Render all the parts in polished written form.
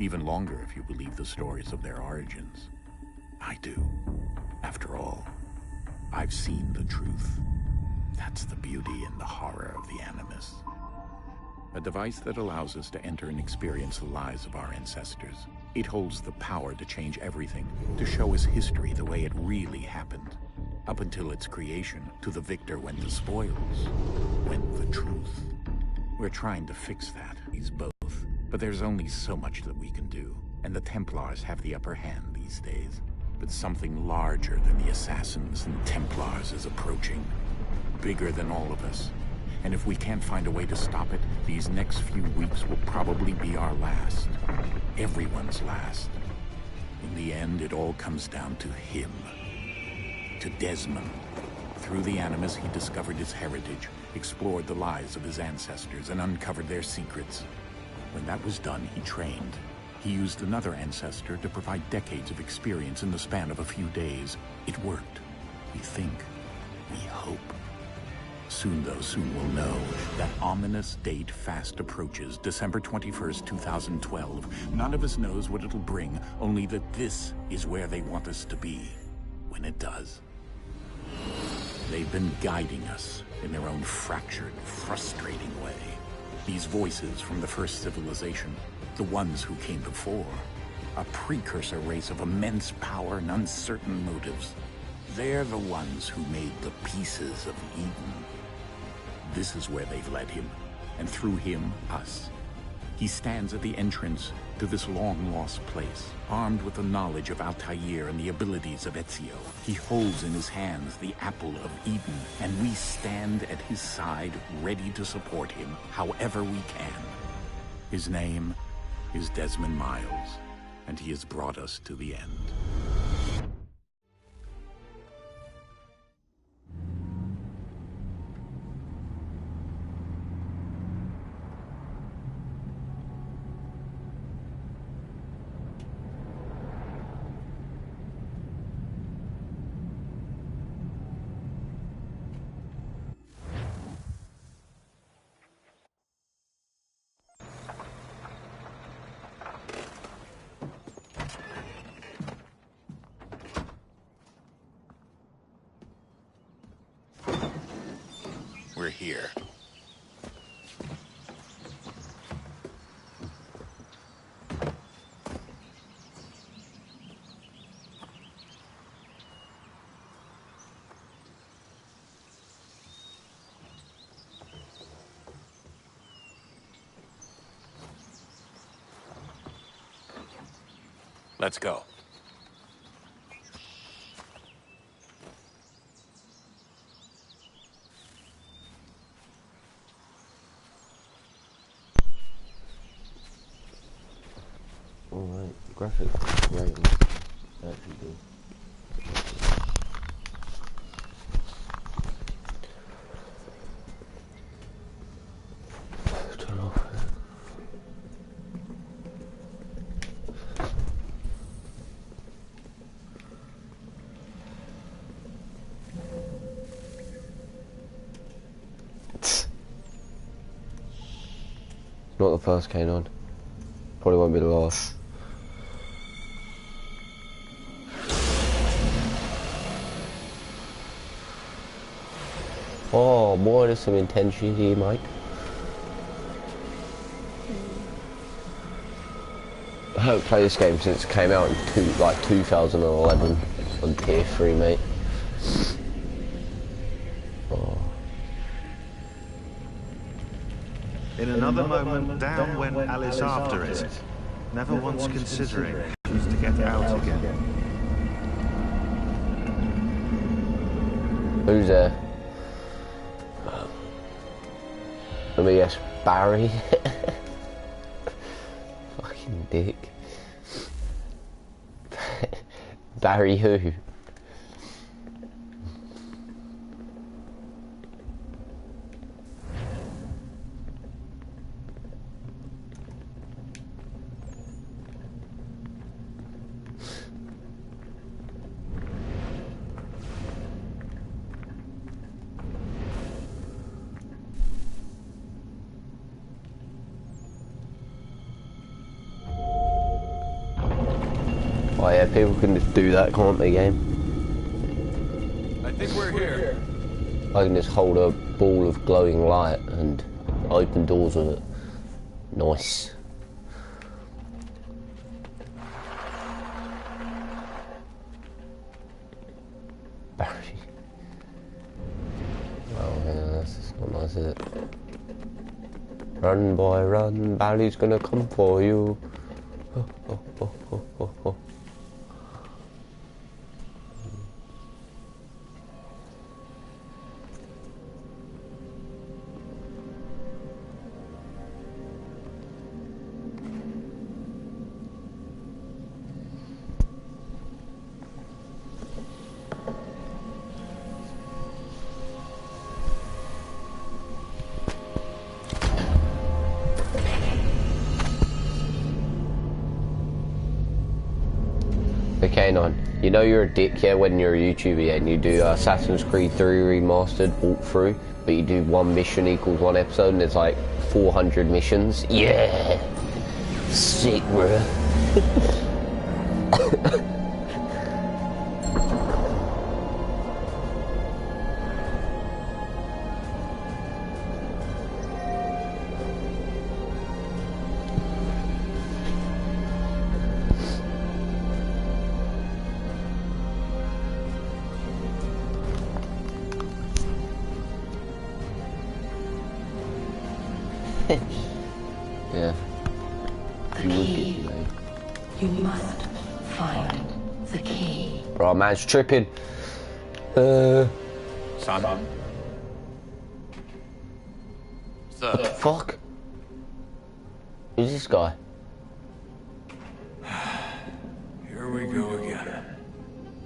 Even longer if you believe the stories of their origins. I do. After all, I've seen the truth. That's the beauty and the horror of the Animus. A device that allows us to enter and experience the lives of our ancestors. It holds the power to change everything, to show us history the way it really happened. Up until its creation, to the victor went the spoils, went the truth. We're trying to fix that, these both. But there's only so much that we can do, and the Templars have the upper hand these days. But something larger than the Assassins and Templars is approaching. Bigger than all of us. And if we can't find a way to stop it, these next few weeks will probably be our last. Everyone's last. In the end, it all comes down to him. To Desmond. Through the Animus, he discovered his heritage, explored the lives of his ancestors, and uncovered their secrets. When that was done, he trained. He used another ancestor to provide decades of experience in the span of a few days. It worked. We think. We hope. Soon we'll know. That ominous date fast approaches, December 21st, 2012. None of us knows what it'll bring, only that this is where they want us to be. When it does. They've been guiding us in their own fractured, frustrating way. These voices from the first civilization, the ones who came before, a precursor race of immense power and uncertain motives. They're the ones who made the pieces of Eden. This is where they've led him, and through him, us. He stands at the entrance to this long-lost place, armed with the knowledge of Altair and the abilities of Ezio. He holds in his hands the apple of Eden, and we stand at his side, ready to support him however we can. His name is Desmond Miles, and he has brought us to the end. We're here. Let's go. Alright, graphics great on this. Actually do. Turn off it. Not the first canine. Probably won't be the last. Oh boy, there's some intense shit here, mate. I haven't played this game since it came out in 2011 on tier 3, mate. Oh. In another moment, down went Alice after it, never once considering just to get out again. Who's there? Let me guess, Barry? Fucking dick. Barry who? Oh yeah, people can just do that, can't they, game? I think we're here. I can just hold a ball of glowing light and open doors with it. Nice. Barry. Oh yeah, that's not nice, is it? Run, boy, run. Barry's gonna come for you. Oh, oh, oh, oh, oh, oh. Okay, Nine, you know you're a dick, yeah, when you're a YouTuber, yeah, and you do Assassin's Creed 3 Remastered walkthrough, but you do one mission equals one episode, and there's like 400 missions. Yeah! Sick, bruh. Yeah. The key. You must find the key. Bro, man's tripping. Son? Fuck? Who's this guy? Here we go again.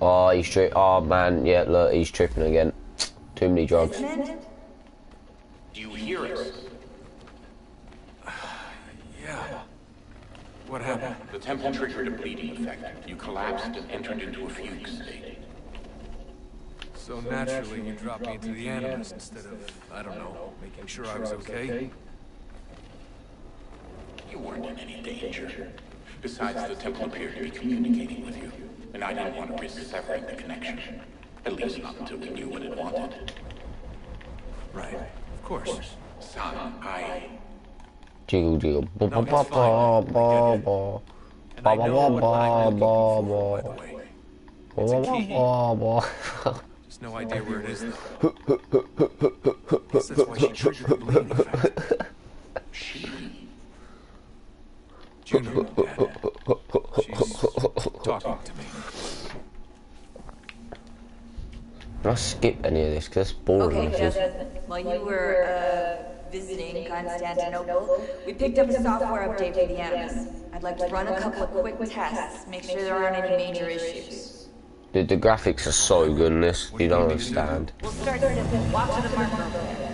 Oh, he's tripping. Oh, man, yeah, look, he's tripping again. Too many drugs. Do you hear us? Yeah. What happened? The temple triggered a bleeding effect. You collapsed and entered into a fugue state. So naturally you dropped me into the animus instead of, I don't know, making sure I was okay? You weren't in any danger. Besides, the temple appeared to be communicating with you, and I didn't want to risk severing the connection. At least not until we knew what it wanted. Right. Of course. Son, I... Jiggle, jiggle. Ba ba No, ba it's fine. ba I get ba it. And ba I know what I'm looking for, by ba the way. ba It's a key. ba. Just no idea where it is, though. Guess that's why she triggered the bleeding effect. She... Juno had it. She's talking to me. Can I skip any of this? Because it's boring. Okay, This is- Jasmine. While you were visiting Constantinople, we picked up a software update for the Animus. I'd like to run a couple of quick tests, make sure there aren't any major issues. Dude, the graphics are so good in this. What do You you don't need me to do? understand. We'll start simple. Walk to the marker over there.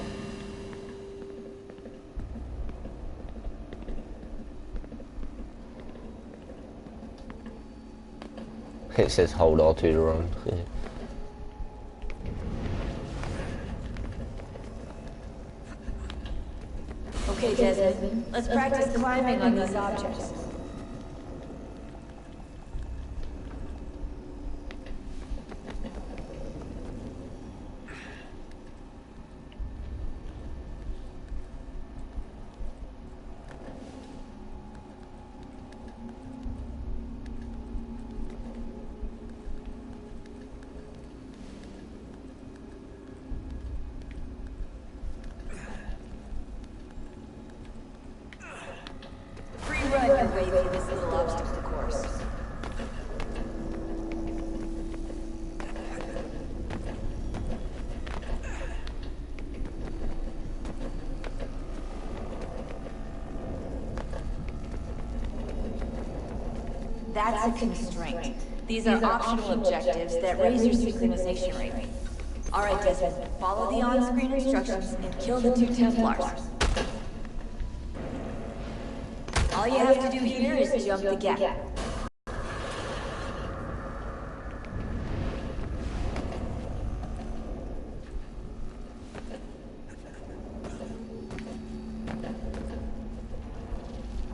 It says hold R2 to run. Okay, Jasmine. Let's practice climbing on these objects. Free run your way through this little obstacle course. That's a constraint. These are optional objectives that raise your synchronization rate. Alright, Desmond, follow the on-screen instructions and kill the two Templars. All you have to do here is jump the gap.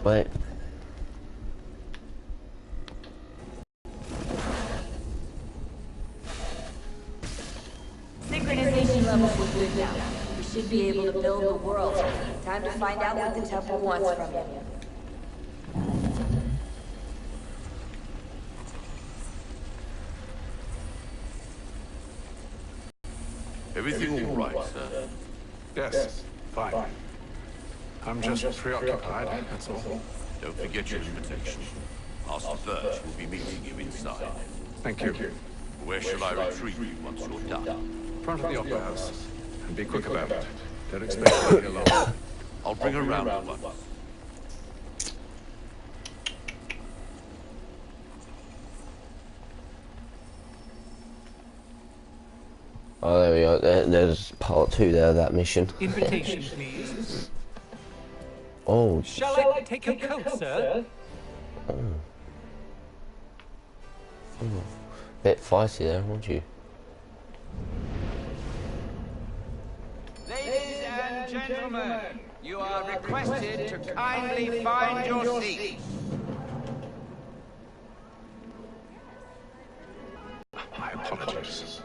Wait. levels look good now. We should be able to build the world. Time to find out what the temple wants from you. Everything all right, sir? Yes, fine. I'm just preoccupied, that's all. Don't forget your invitation. Master Birch will be meeting you inside. Thank you. Where shall I retrieve you once you're done? Front of the Opera House. And be quick about it. Don't expect me here long. I'll bring her round at once. Oh, there we go. There's part 2 there of that mission. Invitation, please. Oh. Shall I take your coat, sir? Oh. Bit feisty there, weren't you? Ladies and gentlemen, you are requested to kindly find your seats. My apologies.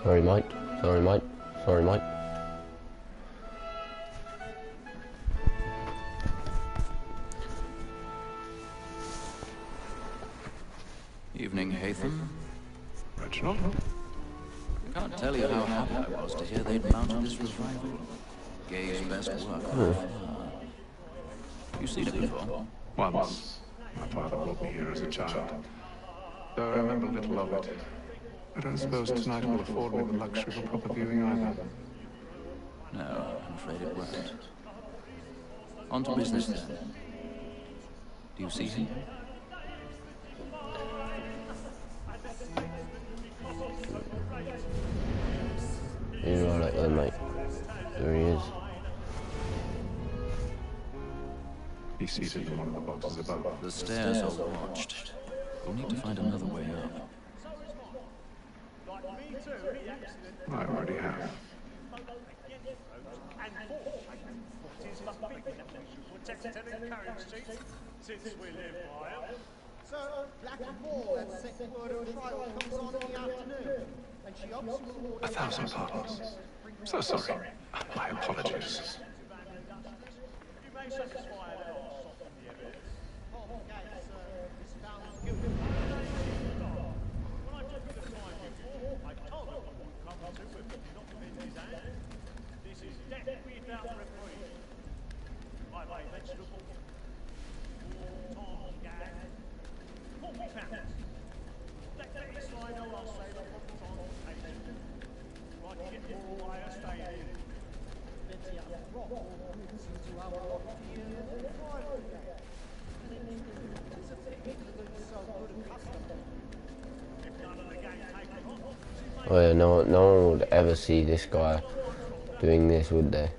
Sorry, mate. Sorry, mate. Sorry, mate. Evening, Haytham. Reginald? Can't tell you how happy I was to hear they'd mounted this revival. Gay's best work. You seen it before? Once. My father brought me here as a child. Though I remember little of it. I don't suppose tonight will afford me the luxury of a proper viewing either. No, I'm afraid it won't. On to business then. Do you see him? You're all right there, mate. There he is. He's seated in one of the boxes above. The stairs are watched. We'll need to find another way up. I already have. A thousand pardons. So sorry. My apologies. Oh yeah, no one would ever see this guy doing this, would they?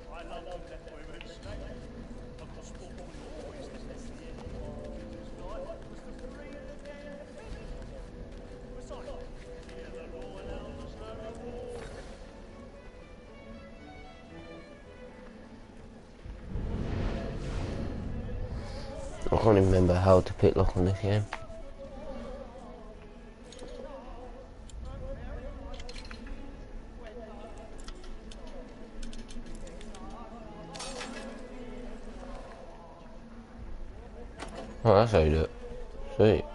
I can't even remember how to pick lock on this game. Oh, that's how you do it. Sweet.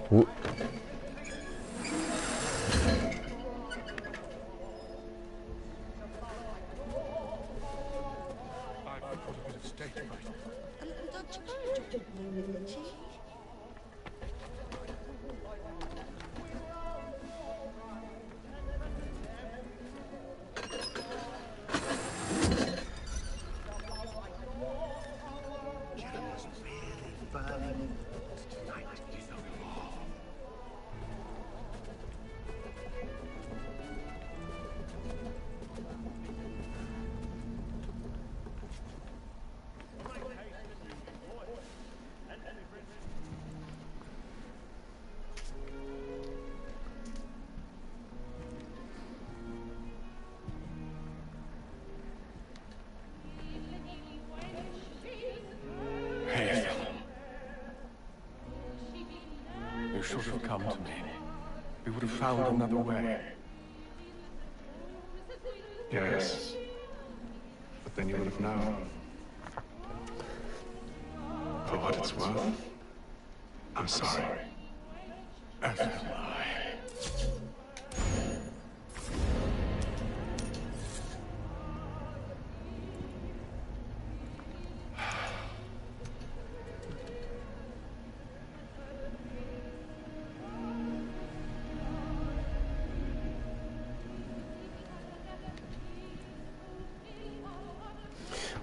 Whoop. come to me, we would have found another way. Yes. But then you would have known. For what it's worth, I'm sorry. As am I.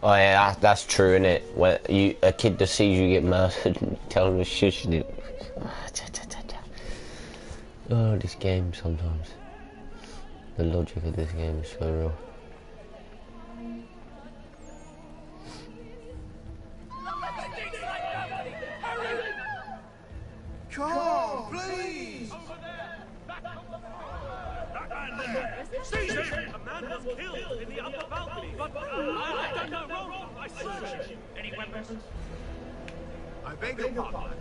Oh yeah, that's true, innit? When a kid that sees you get murdered and tell him to shush it. Oh, this game sometimes. The logic of this game is so real. Come, please! Seize him! A man was killed in the upper balcony, but I've done no wrong. I searched. Any weapons? I beg your pardon.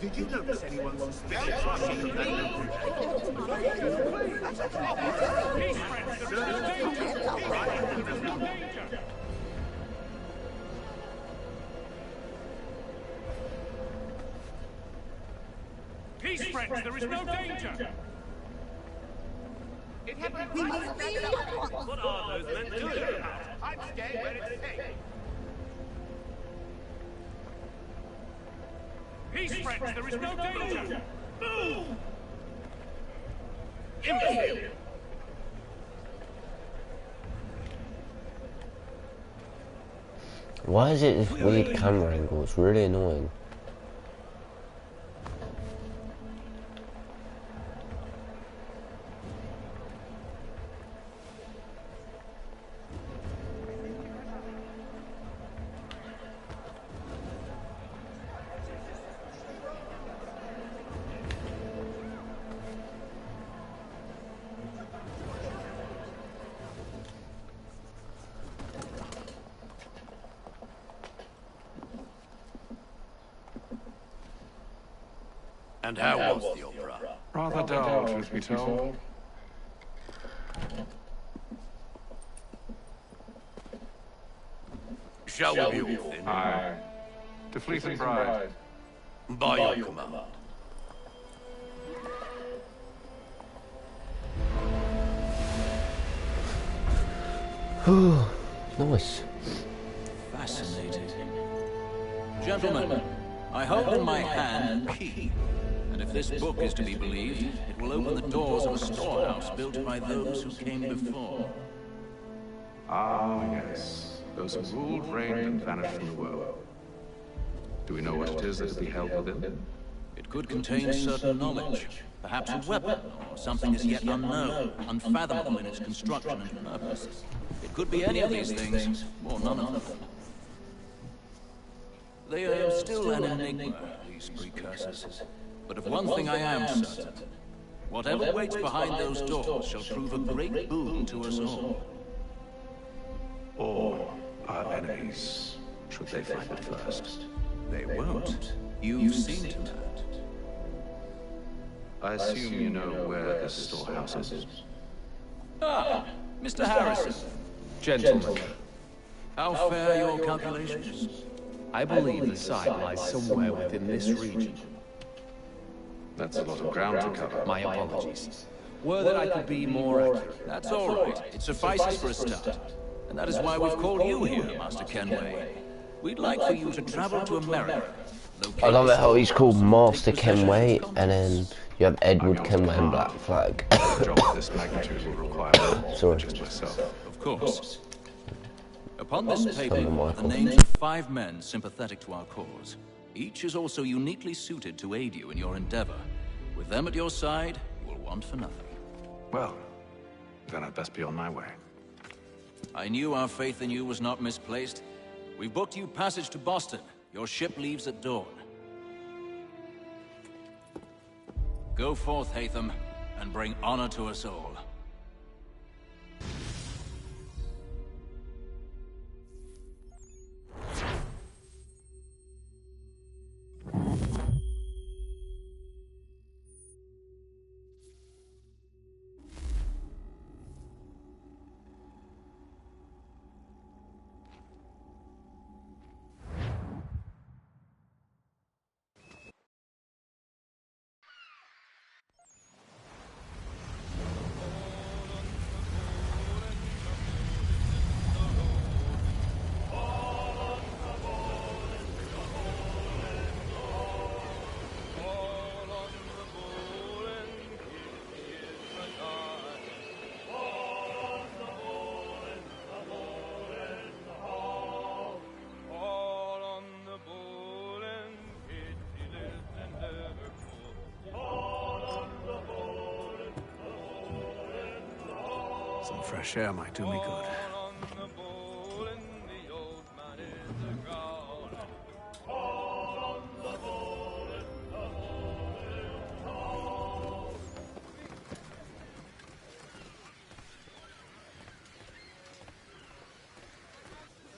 Did you notice anyone suspicious? Peace, friends. There is no danger. Peace, friends. There is no danger. It happened right. What are those men doing? I'm staying where it's safe. Peace, friends. There is no danger. Move! Imbecile! Why is it this weird camera angle? It's really annoying. And how was the opera? Rather dull, truth be told. Shall we be off then? Aye. To Fleet Bride. By your command. Nice. Fascinating. Gentlemen, I hold in my hand a key. And if this book is to be believed, it will open the doors of a storehouse built by those who came before. Ah, yes. Those who ruled, reigned, and vanished from the world. Do we know what it is that is held within? It could contain certain knowledge. Perhaps a weapon, or something as yet unknown, unfathomable in its construction and purpose. It could be any of these things, or none of them. They are still an enigma, these precursors. But of one thing I am certain. Whatever waits behind those doors shall prove a great boon to us all. Or our enemies, should they find it first. They won't. You've seen to that. I assume you know where this storehouse is. Ah, Mr. Harrison. Gentlemen, How fair your calculations? I believe the site lies somewhere within this region. That's a lot of ground to cover. My apologies. Were that I could be more accurate. That's all right. It suffices for a start. And that is why we've called you here, Master Kenway. We'd like for you to travel to America. I love it how he's called Master Kenway, and then you have Edward Kenway and Black Flag. A job of this magnitude will require more Sorry. than just myself. Of course. Upon this paper, Hello, are the Michael. names of 5 men sympathetic to our cause. Each is also uniquely suited to aid you in your endeavor. With them at your side, you will want for nothing. Well, then I'd best be on my way. I knew our faith in you was not misplaced. We've booked you passage to Boston. Your ship leaves at dawn. Go forth, Hatham, and bring honor to us all. fresh air might do me good.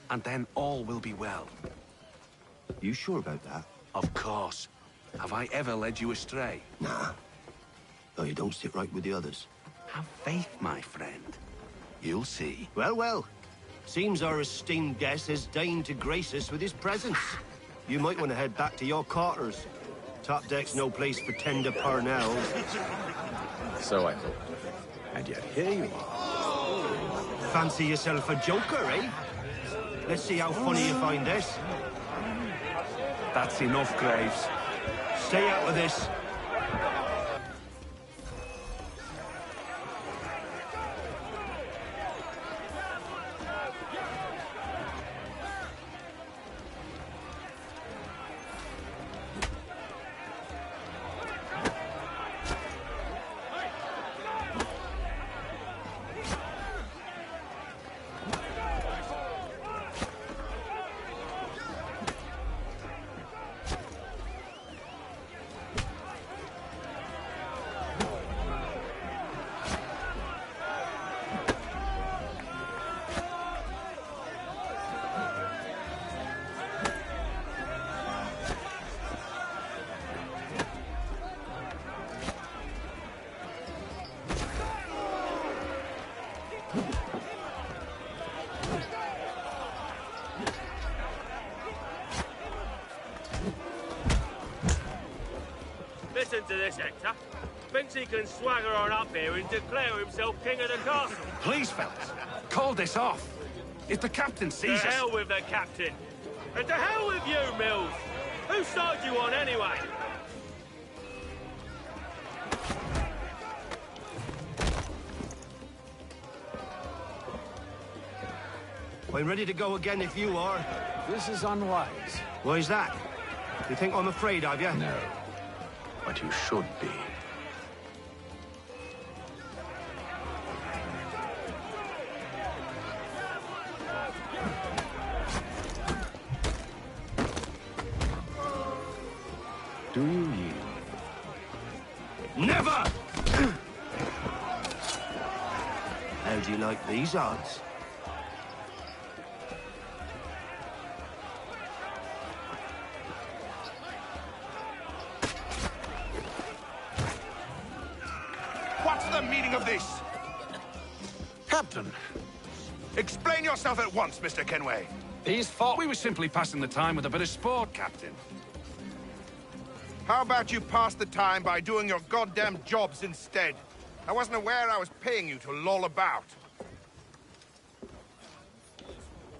And then all will be well. You sure about that? Of course. Have I ever led you astray? Nah. No, you don't sit right with the others. Have faith, my friend. You'll see. Well, well. Seems our esteemed guest has deigned to grace us with his presence. You might want to head back to your quarters. Top deck's no place for tender parnells. So I thought. And yet here you are. Fancy yourself a joker, eh? Let's see how funny you find this. That's enough, Graves. Stay out of this. Listen to this, Hector. Thinks he can swagger on up here and declare himself king of the castle. Please, fellas, call this off. If the captain sees us... To hell with the captain. And to hell with you, Mills. Whose side you on, anyway? I'm ready to go again if you are. This is unwise. Why's that? You think I'm afraid of you? No. But you should be. Do you yield? Never! How do you like these odds? What's the meaning of this? Captain, Explain yourself at once, Mr. Kenway. these thought we were simply passing the time with a bit of sport, Captain. How about you pass the time by doing your goddamn jobs instead? I wasn't aware I was paying you to loll about.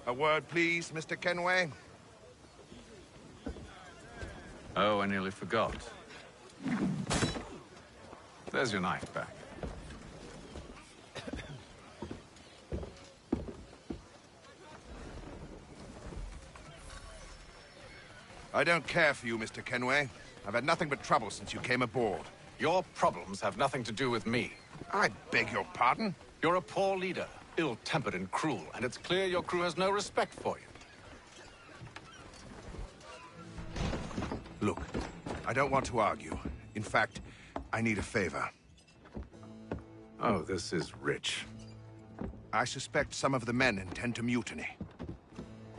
A word, please, Mr. Kenway. Oh, I nearly forgot. There's your knife back. I don't care for you, Mr. Kenway. I've had nothing but trouble since you came aboard. Your problems have nothing to do with me. I beg your pardon? You're a poor leader, ill-tempered and cruel, and it's clear your crew has no respect for you. Look, I don't want to argue. In fact, I need a favor. Oh, this is rich. I suspect some of the men intend to mutiny.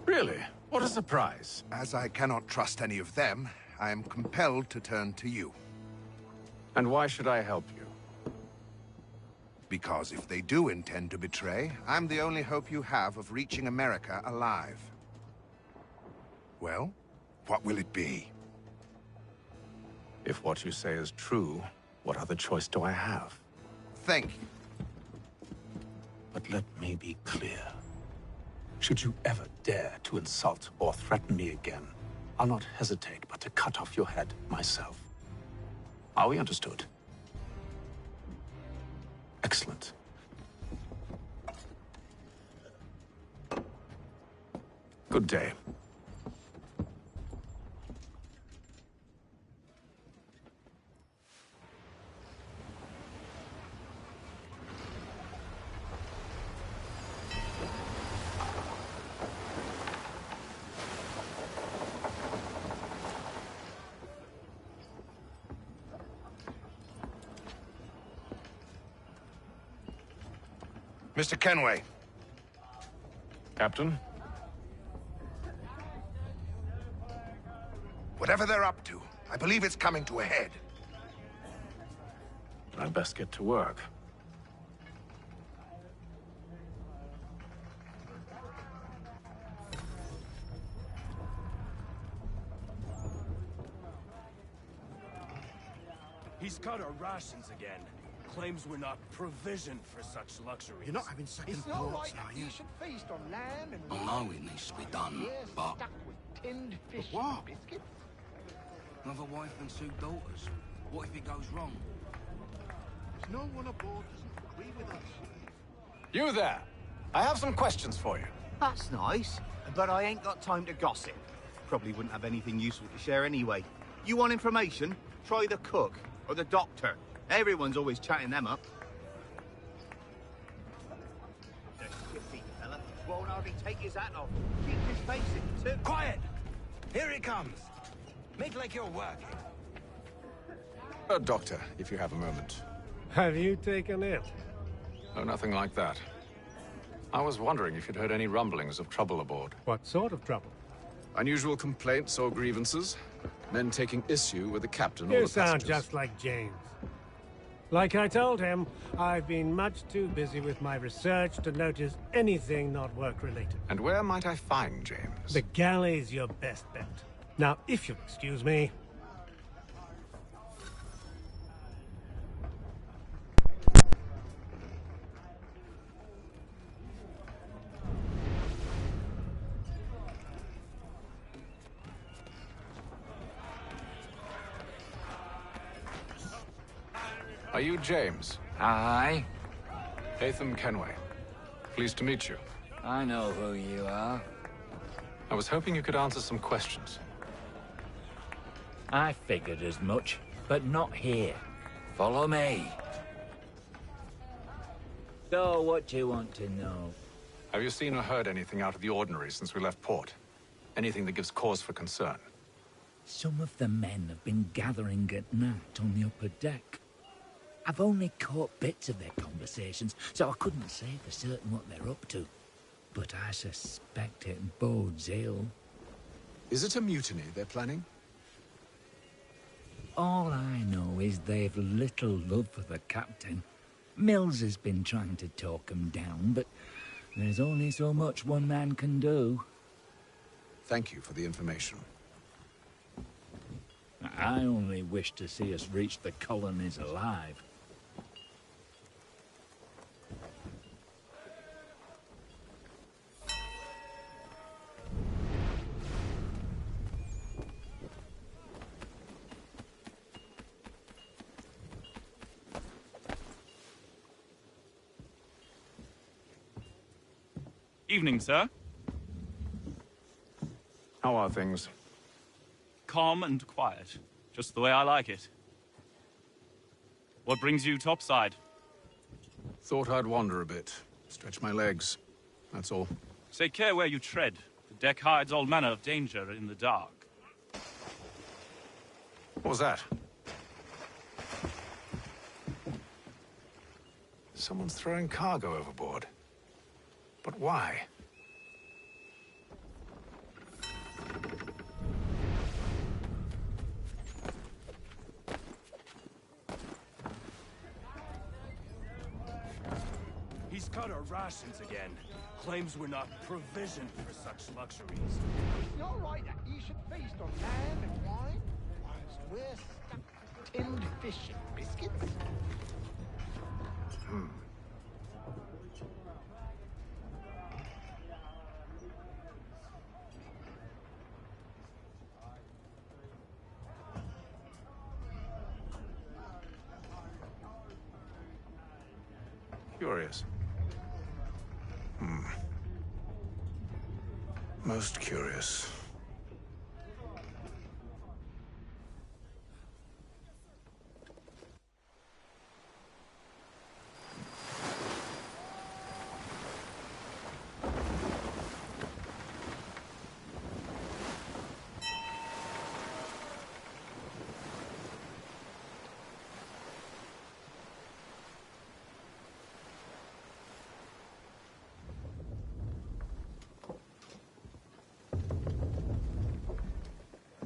Really? What a surprise. As I cannot trust any of them, I am compelled to turn to you. And why should I help you? Because if they do intend to betray, I'm the only hope you have of reaching America alive. Well, what will it be? If what you say is true, what other choice do I have? Thank you. But let me be clear. Should you ever dare to insult or threaten me again, I'll not hesitate but to cut off your head myself. Are we understood? Excellent. Good day. Mr. Kenway. Captain? Whatever they're up to, I believe it's coming to a head. I'd best get to work. He's cut our rations again. Claims we're not provisioned for such luxuries. You're not having second It's not thoughts, right are that you? you should feast on lamb and I know it needs to be done, Yes, but stuck with tinned fish what? and biscuits. I have a wife and 2 daughters. What if it goes wrong? There's no one aboard doesn't agree with us. You there! I have some questions for you. That's nice, but I ain't got time to gossip. Probably wouldn't have anything useful to share anyway. You want information? Try the cook or the doctor. Everyone's always chatting them up. The shifty fella won't hardly take his hat off. Keep his face in too. Quiet! Here he comes. Make like you're working. Doctor, if you have a moment. Have you taken it? Oh, nothing like that. I was wondering if you'd heard any rumblings of trouble aboard. What sort of trouble? Unusual complaints or grievances? Men taking issue with the captain or You the sound passengers? just like James. Like I told him, I've been much too busy with my research to notice anything not work-related. And where might I find James? The galley's your best bet. Now, if you'll excuse me... Are you James? Aye. Hatham Kenway. Pleased to meet you. I know who you are. I was hoping you could answer some questions. I figured as much, but not here. Follow me. So, what do you want to know? Have you seen or heard anything out of the ordinary since we left port? Anything that gives cause for concern? Some of the men have been gathering at night on the upper deck. I've only caught bits of their conversations, so I couldn't say for certain what they're up to. But I suspect it bodes ill. Is it a mutiny they're planning? All I know is they've little love for the captain. Mills has been trying to talk him down, but there's only so much one man can do. Thank you for the information. I only wish to see us reach the colonies alive. Evening, sir. How are things? Calm and quiet. Just the way I like it. What brings you topside? Thought I'd wander a bit. Stretch my legs. That's all. Take care where you tread. The deck hides all manner of danger in the dark. What was that? Someone's throwing cargo overboard. But why? He's cut our rations again. Claims we're not provisioned for such luxuries. It's not right that you should feast on lamb and wine, whilst we're stuck with tinned fish and biscuits. Curious. Most curious.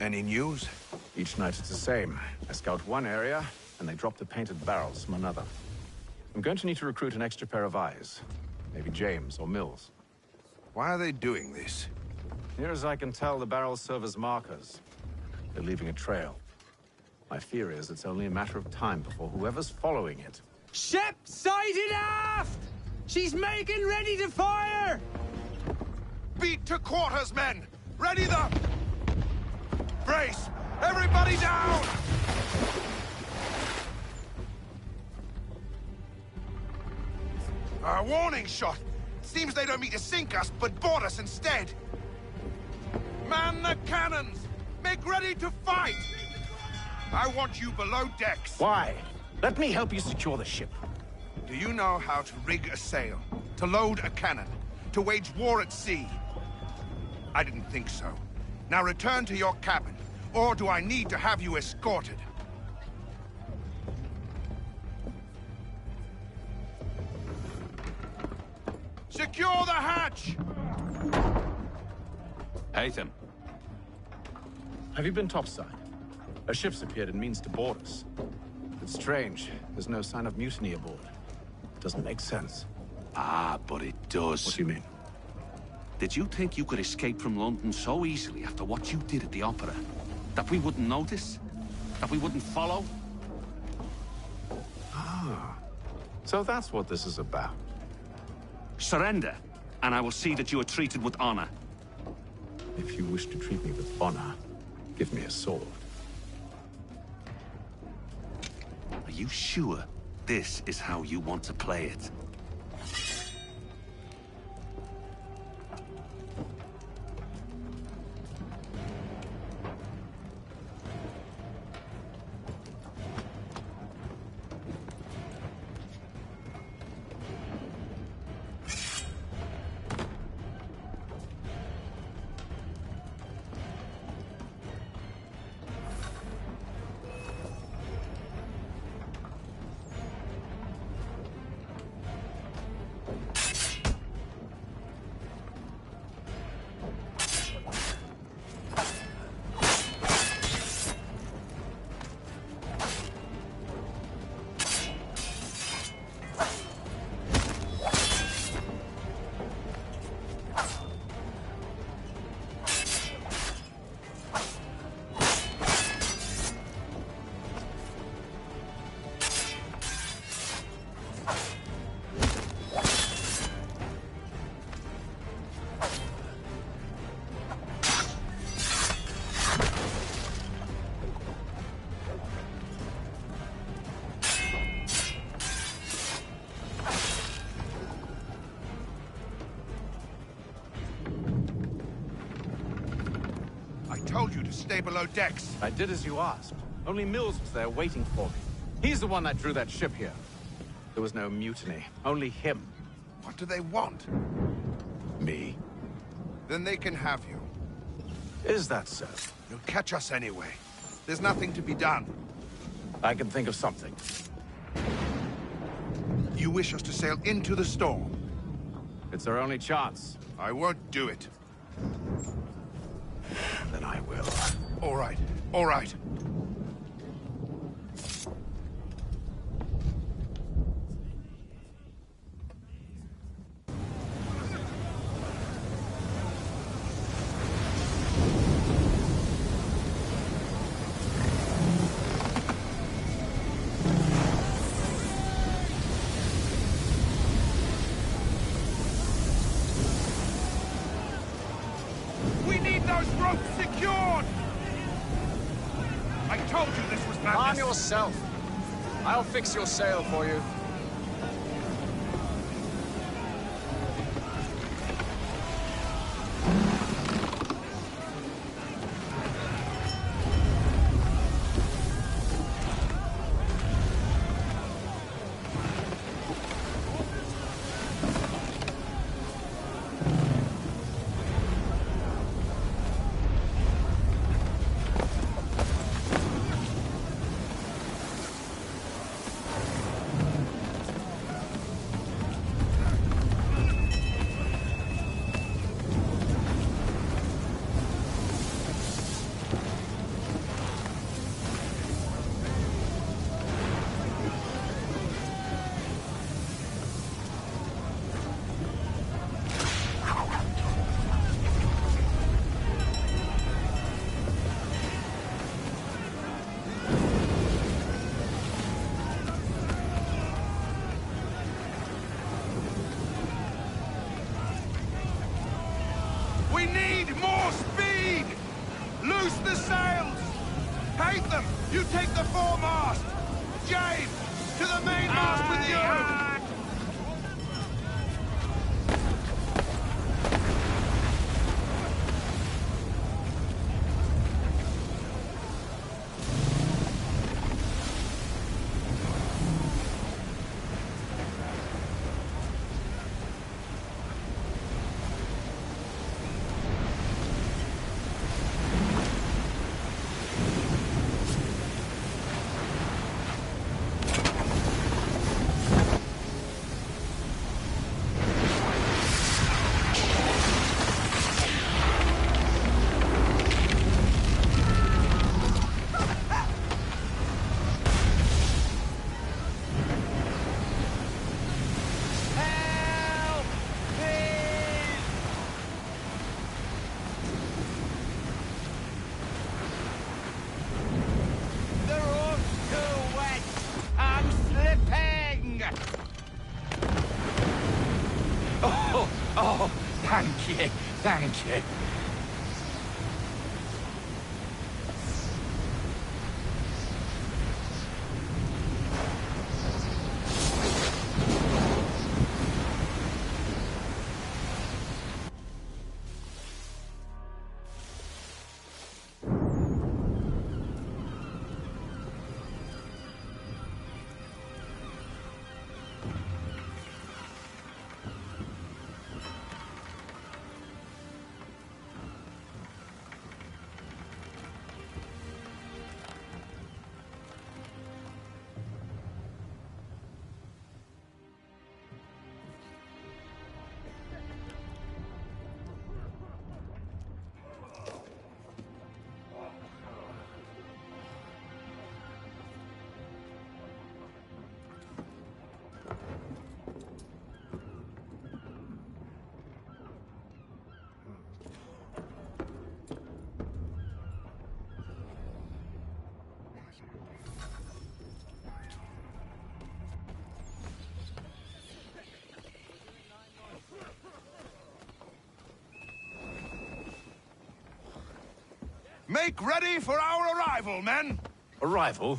Any news? Each night it's the same. I scout one area, and they drop the painted barrels from another. I'm going to need to recruit an extra pair of eyes. Maybe James or Mills. Why are they doing this? Near as I can tell, the barrels serve as markers. They're leaving a trail. My fear is it's only a matter of time before whoever's following it... Ship sighted aft! She's making ready to fire! Beat to quarters, men! Ready the... Brace! Everybody down! A warning shot! Seems they don't mean to sink us, but board us instead! Man the cannons! Make ready to fight! I want you below decks! Why? Let me help you secure the ship. Do you know how to rig a sail? To load a cannon? To wage war at sea? I didn't think so. Now return to your cabin, or do I need to have you escorted? Secure the hatch! Haytham. Have you been topside? A ship's appeared and means to board us. It's strange. There's no sign of mutiny aboard. Doesn't make sense. Ah, but it does. What do you mean? Did you think you could escape from London so easily after what you did at the opera? That we wouldn't notice? That we wouldn't follow? Ah. So that's what this is about. Surrender, and I will see that you are treated with honor. If you wish to treat me with honor, give me a sword. Are you sure this is how you want to play it? Told you to stay below decks. I did as you asked. Only Mills was there waiting for me. He's the one that drew that ship here. There was no mutiny, only him. What do they want? Me. Then they can have you. Is that so? You'll catch us anyway. There's nothing to be done. I can think of something. You wish us to sail into the storm? It's our only chance. I won't do it. Then I will. All right, all right. We need those ropes secured! I told you this was madness. Arm yourself. I'll fix your sail for you. We need more speed! Loose the sails! Hate them! You take the foremast! James, to the mainmast with you! Oh, thank you, thank you. Make ready for our arrival, men! Arrival?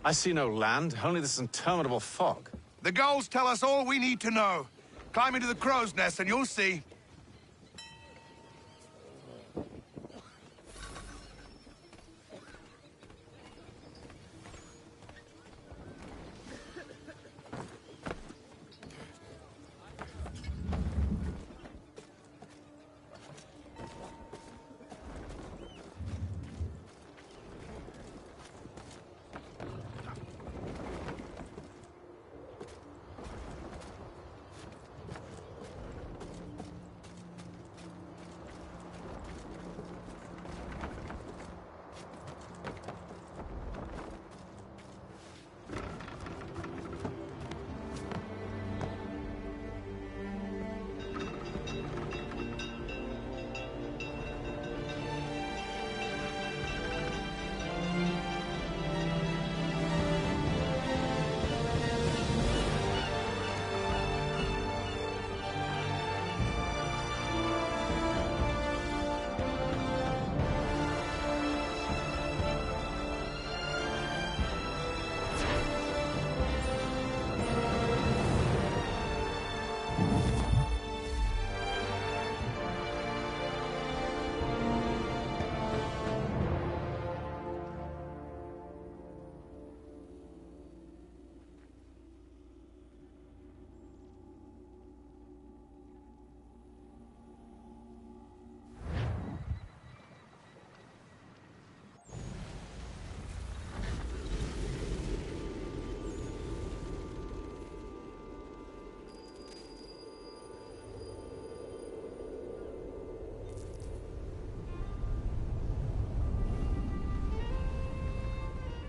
I see no land, only this interminable fog. The gulls tell us all we need to know. Climb into the crow's nest and you'll see.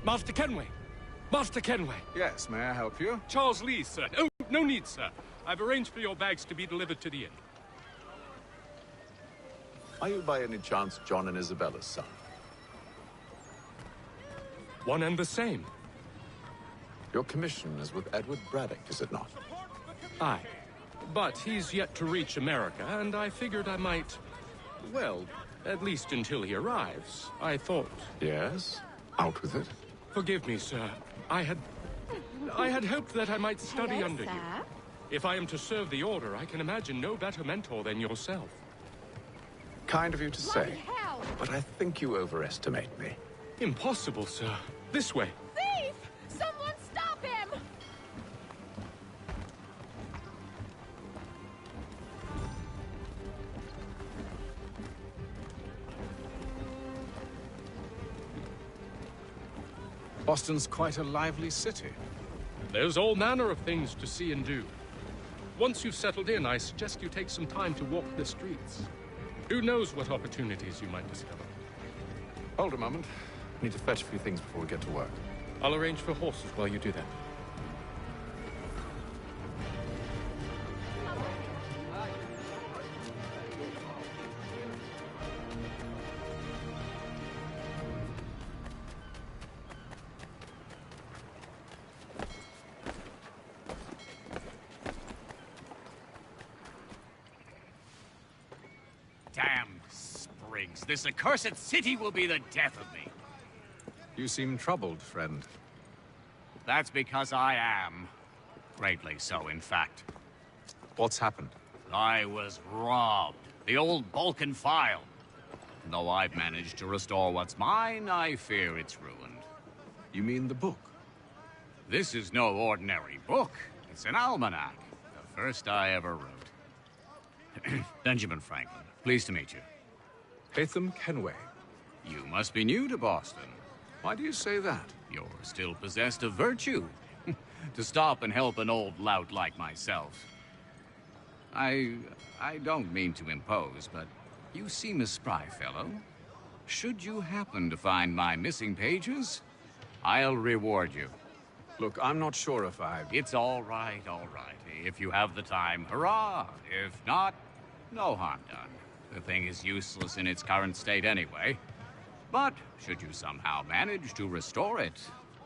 Master Kenway! Master Kenway! Yes, may I help you? Charles Lee, sir. Oh, no need, sir. I've arranged for your bags to be delivered to the inn. Are you by any chance John and Isabella's son? One and the same. Your commission is with Edward Braddock, is it not? Aye. But he's yet to reach America, and I figured I might Well, at least until he arrives, I thought. Yes? Out with it. Forgive me, sir. I had hoped that I might study Hello, under sir. you. If I am to serve the Order, I can imagine no better mentor than yourself. Kind of you to Bloody say, hell! but I think you overestimate me. Impossible, sir. This way. Thief! Someone stop him! Boston's quite a lively city. There's all manner of things to see and do. Once you've settled in, I suggest you take some time to walk the streets. Who knows what opportunities you might discover. Hold a moment. I need to fetch a few things before we get to work. I'll arrange for horses while you do that. Damn sprigs. This accursed city will be the death of me. You seem troubled, friend. That's because I am. Greatly so, in fact. What's happened? I was robbed. The old Balkan file. Though I've managed to restore what's mine, I fear it's ruined. You mean the book? This is no ordinary book. It's an almanac. The first I ever wrote. Benjamin Franklin, pleased to meet you. Hatham Kenway. You must be new to Boston. Why do you say that? You're still possessed of virtue. To stop and help an old lout like myself. I don't mean to impose, but you seem a spry fellow. Should you happen to find my missing pages, I'll reward you. Look, I'm not sure if I... It's all right, all right. If you have the time, hurrah! If not, no harm done. The thing is useless in its current state anyway. But should you somehow manage to restore it,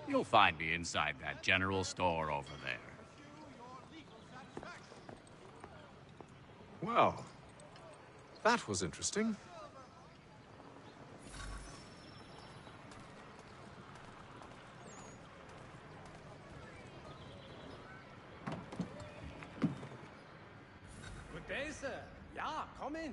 you'll find me inside that general store over there. Well, that was interesting. Good day, sir. Ja, komm in.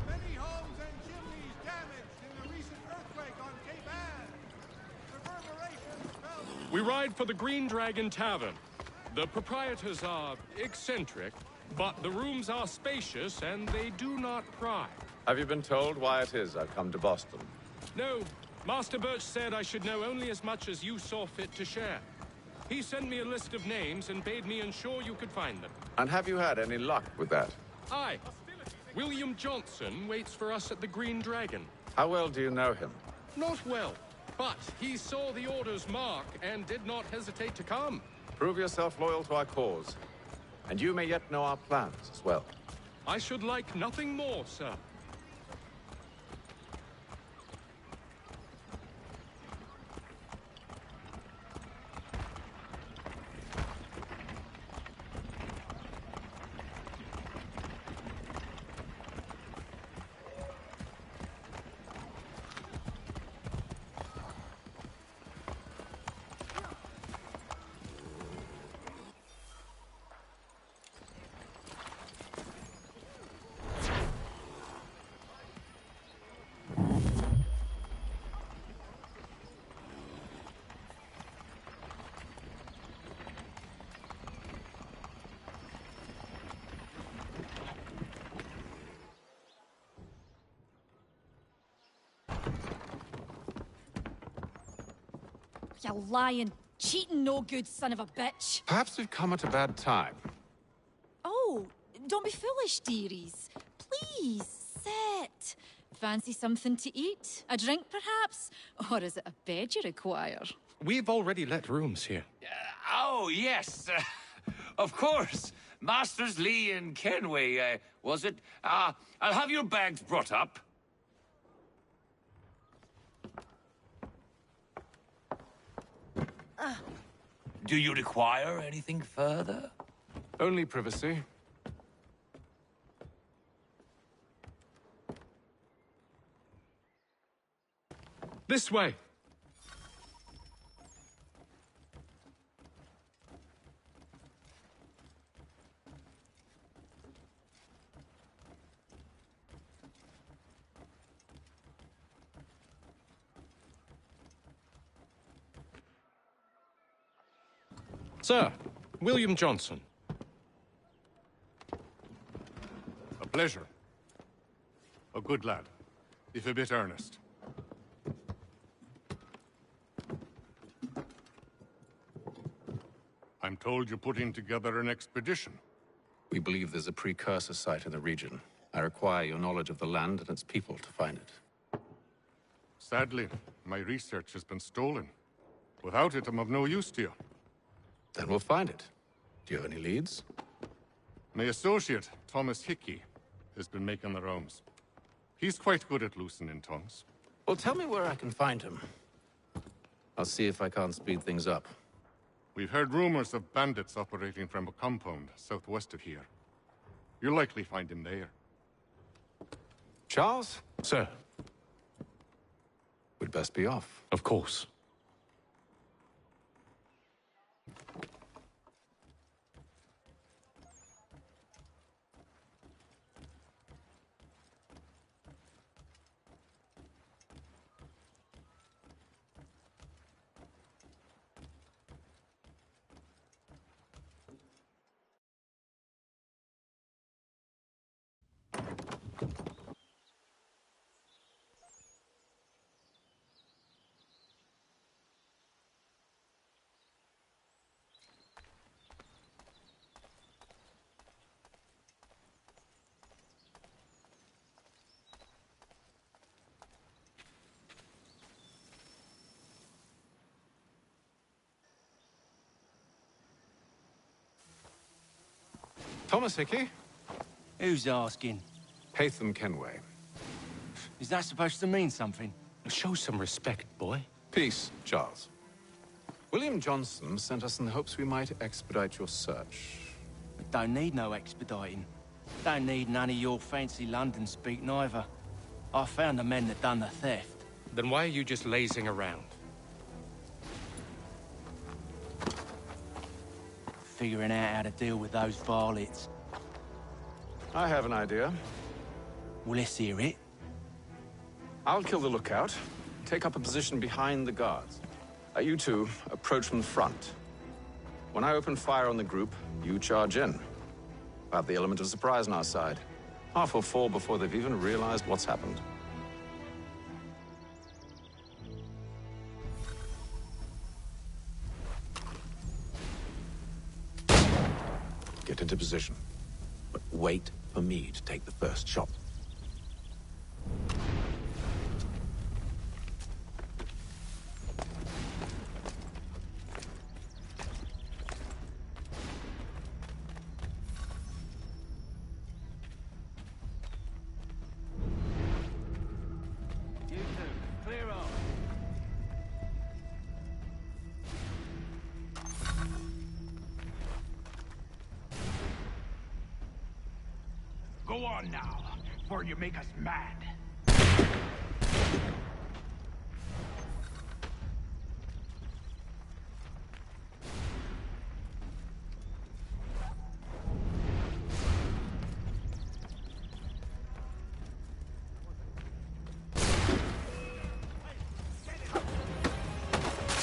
Many homes and chimneys damaged in the recent earthquake on Cape Ann. Reverberations felt... We ride for the Green Dragon Tavern. The proprietors are eccentric, but the rooms are spacious and they do not pry. Have you been told why it is I've come to Boston? No, Master Birch said I should know only as much as you saw fit to share. He sent me a list of names and bade me ensure you could find them. And have you had any luck with that? Aye. William Johnson waits for us at the Green Dragon. How well do you know him? Not well, but he saw the Order's mark and did not hesitate to come. Prove yourself loyal to our cause. And you may yet know our plans as well. I should like nothing more, sir. You lying, cheating, no good son of a bitch. Perhaps we've come at a bad time. Oh, don't be foolish, dearies. Please, sit. Fancy something to eat? A drink, perhaps? Or is it a bed you require? We've already let rooms here. Oh, yes. Of course. Masters Lee and Kenway, was it? I'll have your bags brought up. Do you require anything further? Only privacy. This way. Sir, William Johnson. A pleasure. A good lad, if a bit earnest. I'm told you're putting together an expedition. We believe there's a precursor site in the region. I require your knowledge of the land and its people to find it. Sadly, my research has been stolen. Without it, I'm of no use to you. Then we'll find it. Do you have any leads? My associate, Thomas Hickey, has been making the rounds. He's quite good at loosening tongues. Well, tell me where I can find him. I'll see if I can't speed things up. We've heard rumors of bandits operating from a compound southwest of here. You'll likely find him there. Charles? Sir. We'd best be off. Of course. Thomas Hickey? Who's asking? Haytham Kenway. Is that supposed to mean something? Show some respect, boy. Peace, Charles. William Johnson sent us in the hopes we might expedite your search. Don't need no expediting. Don't need none of your fancy London speak neither. I found the men that done the theft. Then why are you just lazing around? Figuring out how to deal with those varlets. I have an idea. Well, let's hear it. I'll kill the lookout, take up a position behind the guards. You two approach from the front. When I open fire on the group, you charge in. We'll have the element of surprise on our side. Half will fall before they've even realized what's happened. Get into position, but wait for me to take the first shot. You two, clear off. Go on now, before you make us mad.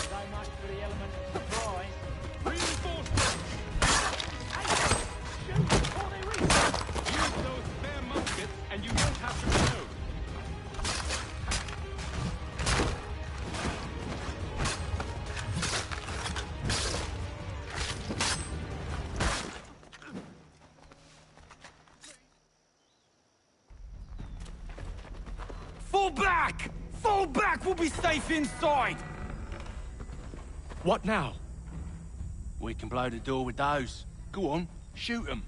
So much for the element of surprise. Reinforcements! Shoot before they reach! Use those spare muskets, and you won't have to reload. Fall back! Fall back! We'll be safe inside! What now? We can blow the door with those. Go on, shoot them.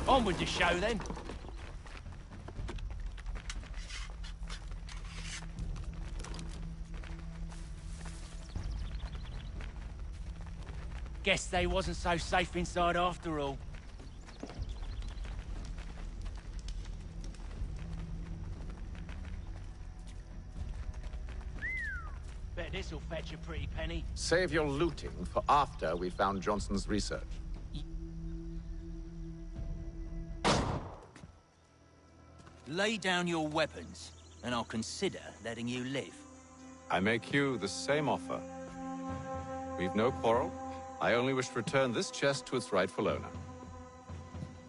On with the show, then. Guess they wasn't so safe inside after all. Bet this'll fetch a pretty penny. Save your looting for after we found Johnson's research. Lay down your weapons, and I'll consider letting you live. I make you the same offer. We've no quarrel. I only wish to return this chest to its rightful owner.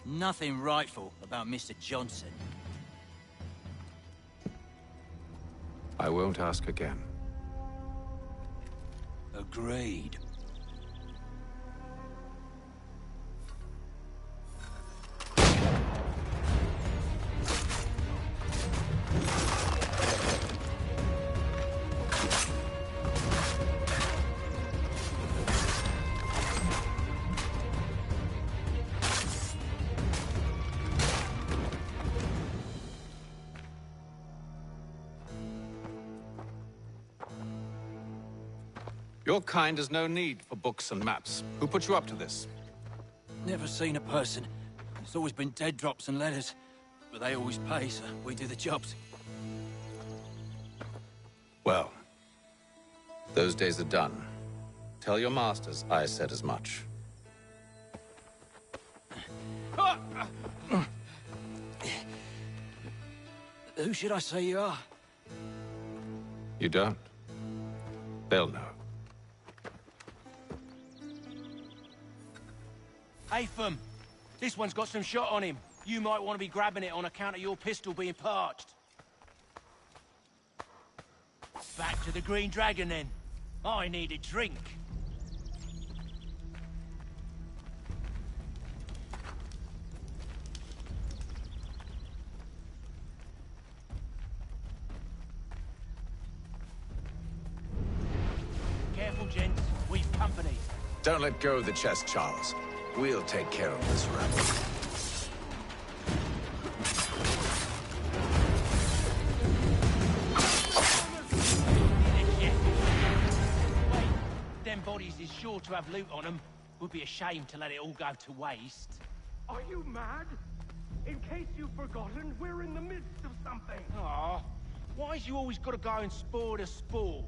Nothing rightful about Mr. Johnson. I won't ask again. Agreed. Your kind has no need for books and maps. Who put you up to this? Never seen a person. It's always been dead drops and letters. But they always pay, so we do the jobs. Well, those days are done. Tell your masters I said as much. Who should I say you are? You don't? They'll know. Haytham, this one's got some shot on him. You might want to be grabbing it on account of your pistol being parched. Back to the Green Dragon, then. I need a drink. Careful, gents. We've company. Don't let go of the chest, Charles. We'll take care of this rabble. Wait, them bodies is sure to have loot on them. Would be a shame to let it all go to waste. Are you mad? In case you've forgotten, we're in the midst of something. Aw, why's you always got to go and spoil the sport?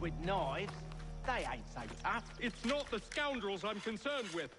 With knives, they ain't so tough. It's not the scoundrels I'm concerned with.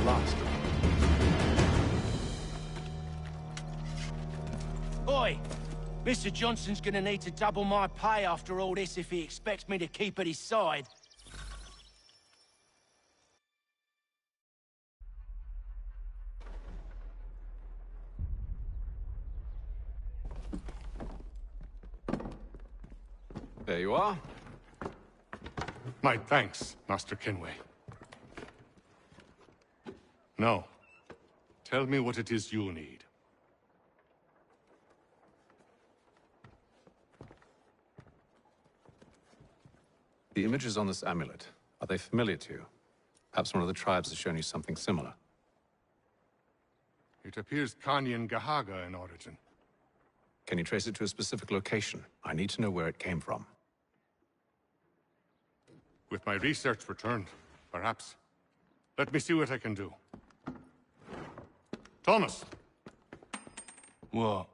last. Oi! Mr. Johnson's gonna need to double my pay after all this if he expects me to keep at his side. There you are. My thanks, Master Kenway. Now, tell me what it is you need. The images on this amulet, are they familiar to you? Perhaps one of the tribes has shown you something similar. It appears Kanyan Gahaga in origin. Can you trace it to a specific location? I need to know where it came from. With my research returned, perhaps. Let me see what I can do. Thomas! What?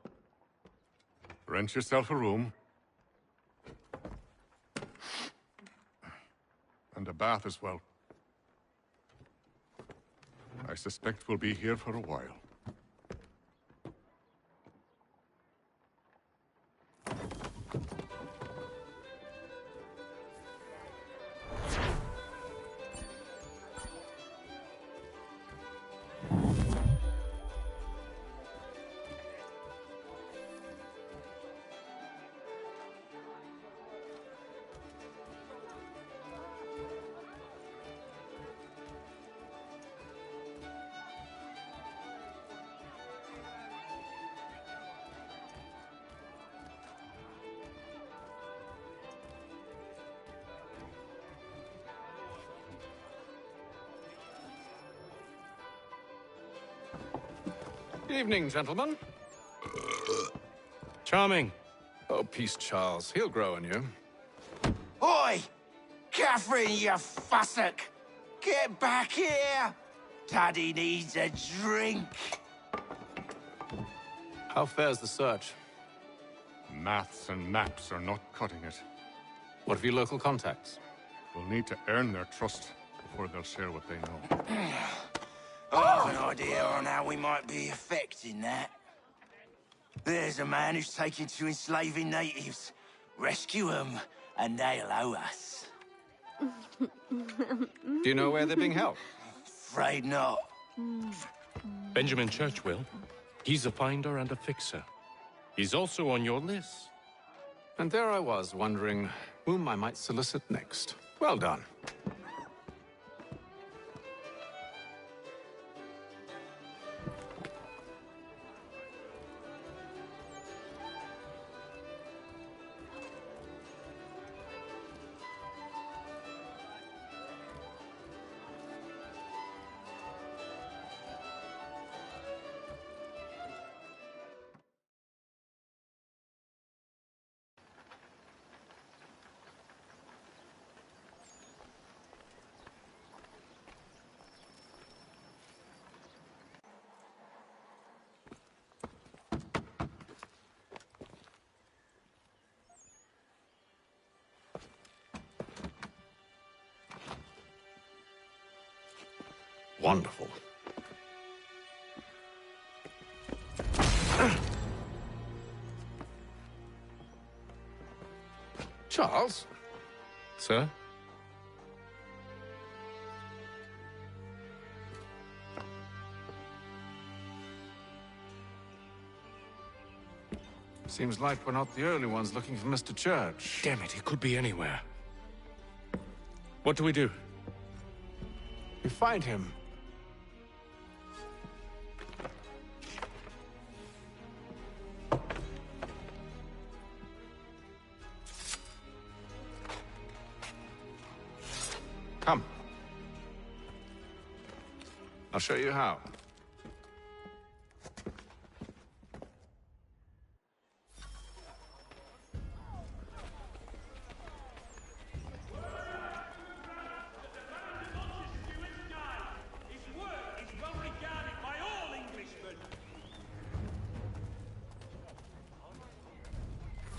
Rent yourself a room. And a bath as well. I suspect we'll be here for a while. Evening, gentlemen. Charming. Oh, peace, Charles. He'll grow on you. Oi! Catherine, you fussock! Get back here! Daddy needs a drink. How fares the search? Maths and maps are not cutting it. What of your local contacts? We'll need to earn their trust before they'll share what they know. I have an idea on how we might be affecting that. There's a man who's taken to enslaving natives. Rescue them, and they'll owe us. Do you know where they're being held? Afraid not. Benjamin Church will. He's a finder and a fixer. He's also on your list. And there I was, wondering whom I might solicit next. Well done. Wonderful. Charles? Sir? Seems like we're not the only ones looking for Mr. Church. Damn it, he could be anywhere. What do we do? We find him. Come. I'll show you how.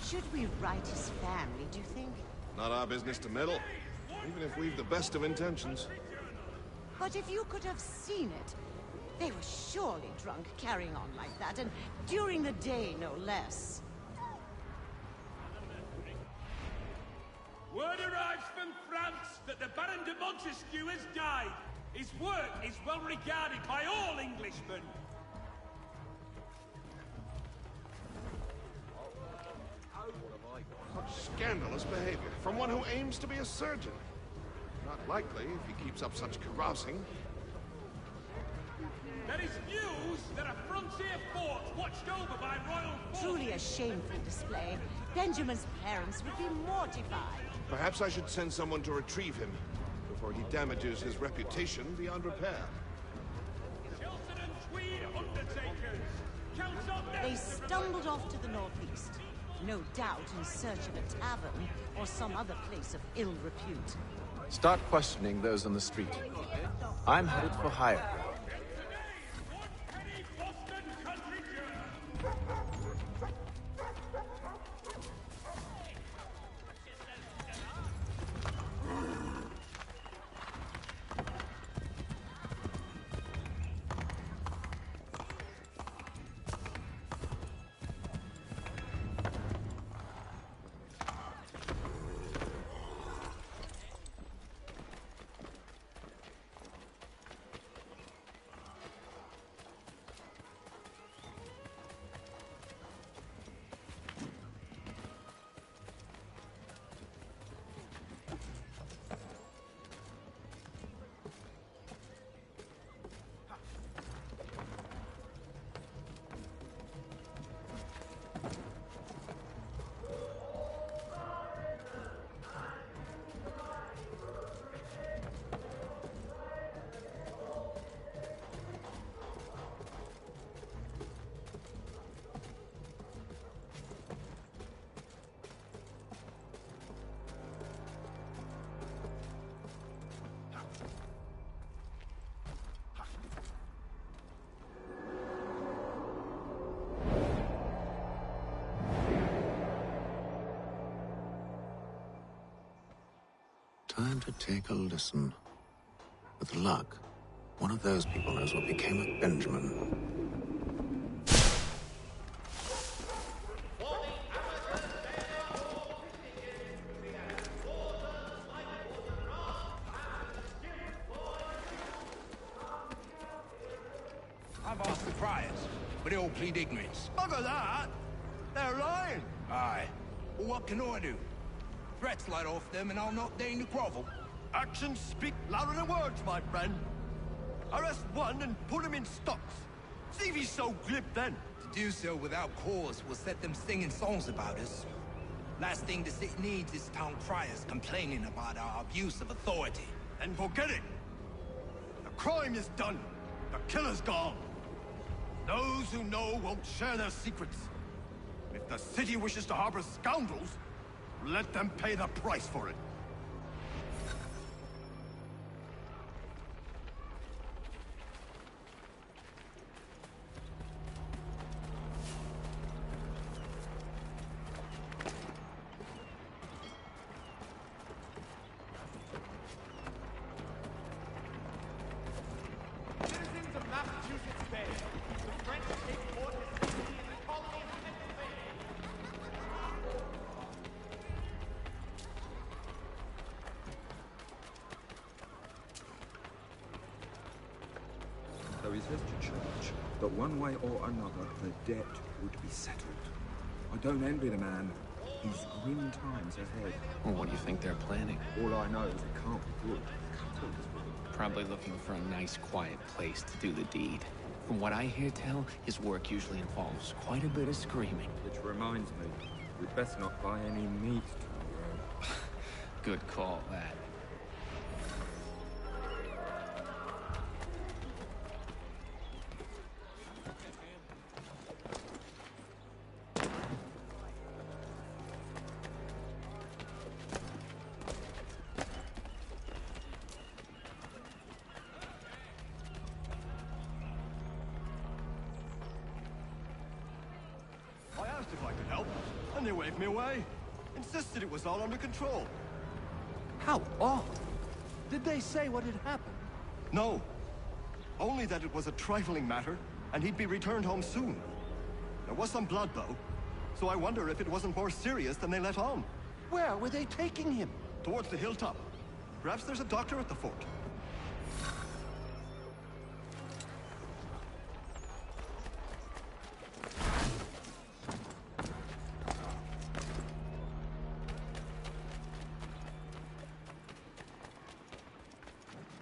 Should we write his family, do you think? Not our business to meddle, even if we've the best of intentions. But if you could have seen it, they were surely drunk carrying on like that, and during the day, no less. Word arrives from France that the Baron de Montesquieu has died. His work is well regarded by all Englishmen. Such scandalous behavior from one who aims to be a surgeon. Not likely if he keeps up such carousing. There is news that a frontier fort watched over by royal forces. Truly a shameful display. Benjamin's parents would be mortified. Perhaps I should send someone to retrieve him before he damages his reputation beyond repair. Chilton and Tweed undertakers. Count on them. They stumbled off to the northeast. No doubt in search of a tavern or some other place of ill repute. Start questioning those on the street. I'm headed for higher ground. Time to take a listen. With luck, one of those people knows what became of Benjamin. I've asked the criers, but they all plead ignorance. Bugger that! They're lying! Aye. Well, what can I do? Threats light off them and I'll not deign to grovel. Actions speak louder than words, my friend. Arrest one and put him in stocks. See if he's so glib then. To do so without cause will set them singing songs about us. Last thing the city needs is town criers complaining about our abuse of authority. And forget it. The crime is done. The killer's gone. Those who know won't share their secrets. If the city wishes to harbor scoundrels, let them pay the price for it. Citizens of Massachusetts Bay, the French take Fort Mississippi and the colony of Pennsylvania. Though he says to church that one way or another the debt would be settled. I don't envy the man. He's grim times ahead. Well, what do you think they're planning? All I know is it can't be good. Probably looking for a nice, quiet place to do the deed. From what I hear tell, his work usually involves quite a bit of screaming. Which reminds me, we'd best not buy any meat tomorrow. Good call, that. I asked if I could help, and they waved me away. Insisted it was all under control. How odd! Did they say what had happened? No. Only that it was a trifling matter, and he'd be returned home soon. There was some blood, though, so I wonder if it wasn't more serious than they let on. Where were they taking him? Towards the hilltop. Perhaps there's a doctor at the fort.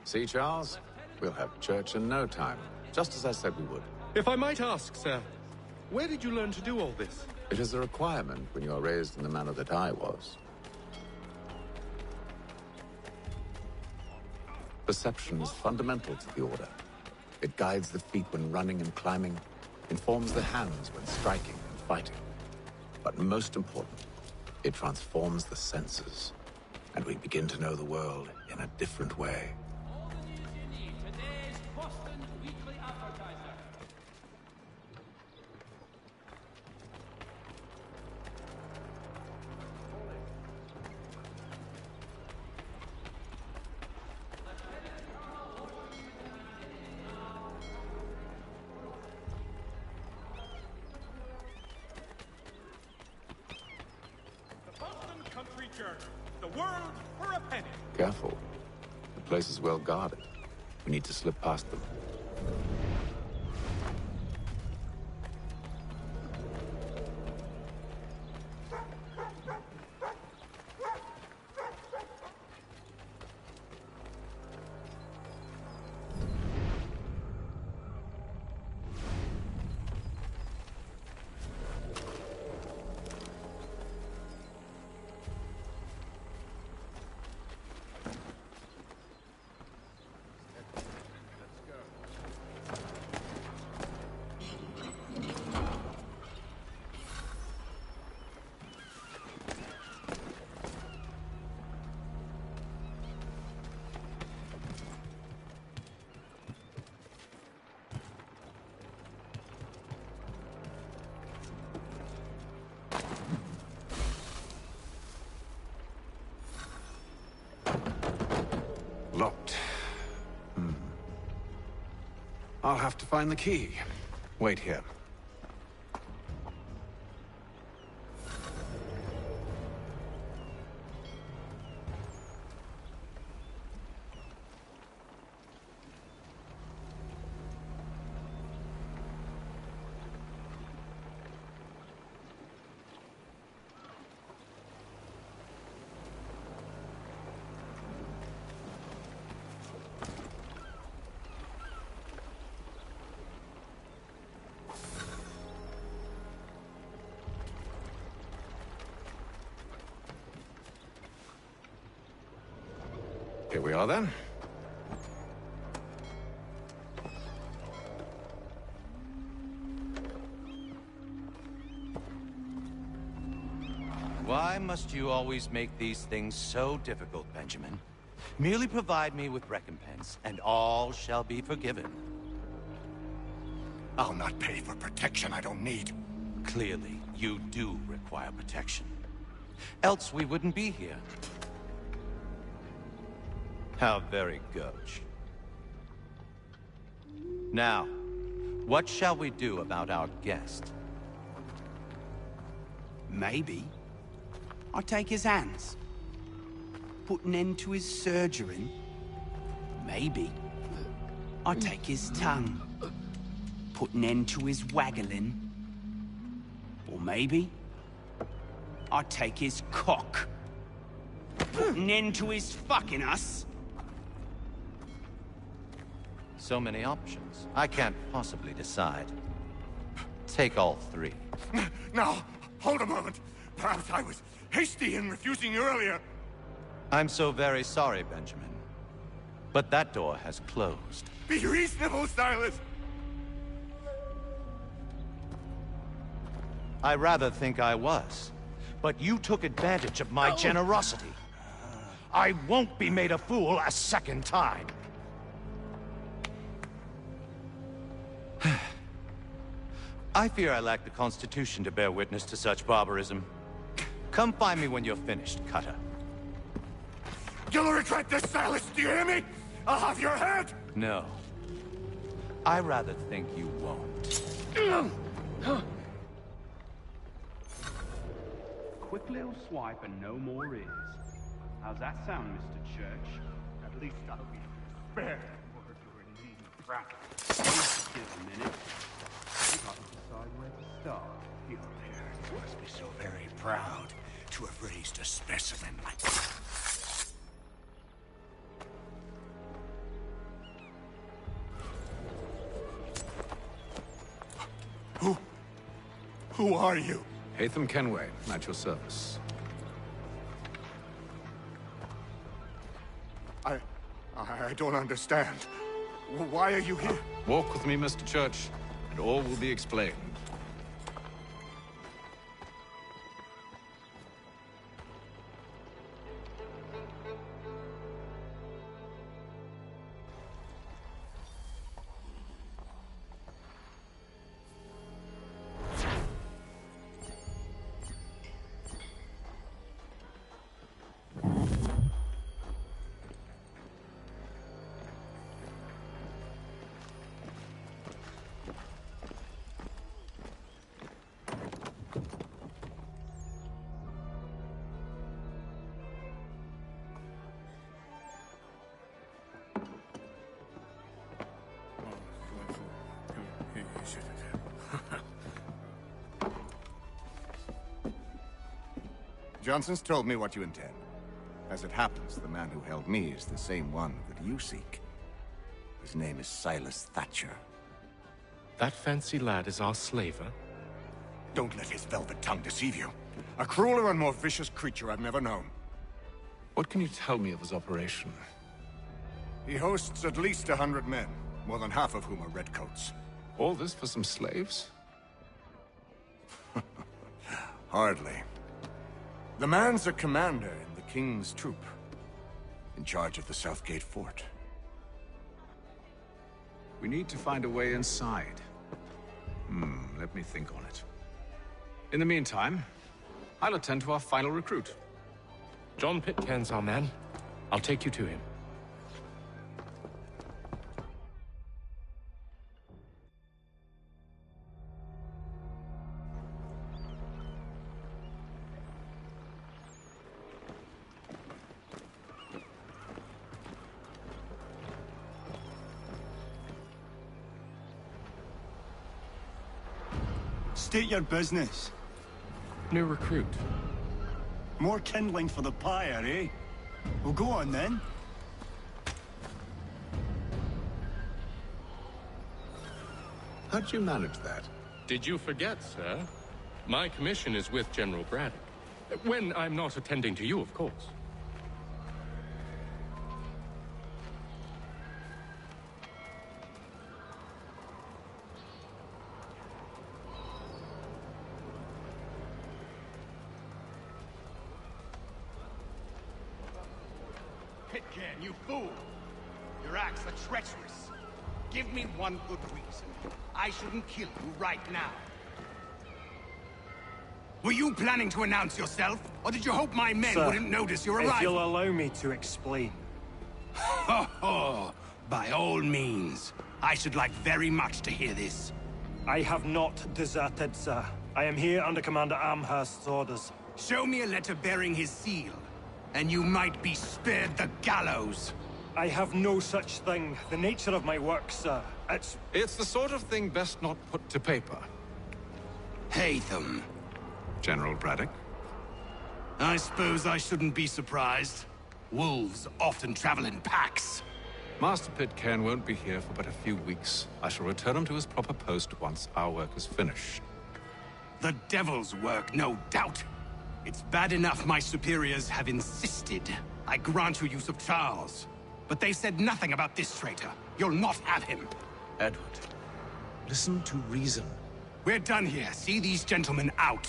See, Charles? We'll have church in no time, just as I said we would. If I might ask, sir, where did you learn to do all this? It is a requirement when you are raised in the manner that I was. Perception is fundamental to the Order. It guides the feet when running and climbing, informs the hands when striking and fighting. But most important, it transforms the senses, and we begin to know the world in a different way. The world for a penny. Careful. The place is well guarded. We need to slip past them. Locked. I'll have to find the key. Wait here. Here we are, then. Why must you always make these things so difficult, Benjamin? Merely provide me with recompense, and all shall be forgiven. I'll not pay for protection I don't need. Clearly, you do require protection. Else we wouldn't be here. How very gauche. Now, what shall we do about our guest? Maybe I'll take his hands. Put an end to his surgering. Maybe I'll take his tongue. Put an end to his waggling. Or maybe I'll take his cock. Put an end to his fucking us. So many options. I can't possibly decide. Take all three. Now, hold a moment. Perhaps I was hasty in refusing you earlier. I'm so very sorry, Benjamin. But that door has closed. Be reasonable, Silas. I rather think I was. But you took advantage of my generosity. I won't be made a fool a second time. I fear I lack the constitution to bear witness to such barbarism. Come find me when you're finished, Cutter. You'll regret this, Silas, do you hear me? I'll have your head! No. I rather think you won't. Quick little swipe and no more is. How's that sound, Mr. Church? At least that'll be fair. Just a minute. I got to decide where to start. Your parents must be so very proud to have raised a specimen like that. Who are you? Hatham Kenway, at your service. I don't understand. Why are you here? Walk with me, Mr. Church, and all will be explained. Johnson's told me what you intend. As it happens, the man who held me is the same one that you seek. His name is Silas Thatcher. That fancy lad is our slaver? Don't let his velvet tongue deceive you. A crueler and more vicious creature I've never known. What can you tell me of his operation? He hosts at least 100 men, more than half of whom are redcoats. All this for some slaves? Hardly. The man's a commander in the King's troop, in charge of the Southgate Fort. We need to find a way inside. Let me think on it. In the meantime, I'll attend to our final recruit. John Pitcairn's our man. I'll take you to him. State your business. New recruit. More kindling for the pyre, eh? Well, go on then. How'd you manage that? Did you forget, sir? My commission is with General Braddock. When I'm not attending to you, of course. Pitcairn, you fool! Your acts are treacherous. Give me one good reason. I shouldn't kill you right now. Were you planning to announce yourself? Or did you hope my men wouldn't notice your arrival? If you'll allow me to explain. Ho ho! By all means. I should like very much to hear this. I have not deserted, sir. I am here under Commander Amherst's orders. Show me a letter bearing his seal, and you might be spared the gallows. I have no such thing. The nature of my work, sir, It's the sort of thing best not put to paper. Hatham. General Braddock? I suppose I shouldn't be surprised. Wolves often travel in packs. Master Pitcairn won't be here for but a few weeks. I shall return him to his proper post once our work is finished. The devil's work, no doubt. It's bad enough my superiors have insisted I grant you use of Charles. But they said nothing about this traitor. You'll not have him. Edward, listen to reason. We're done here. See these gentlemen out.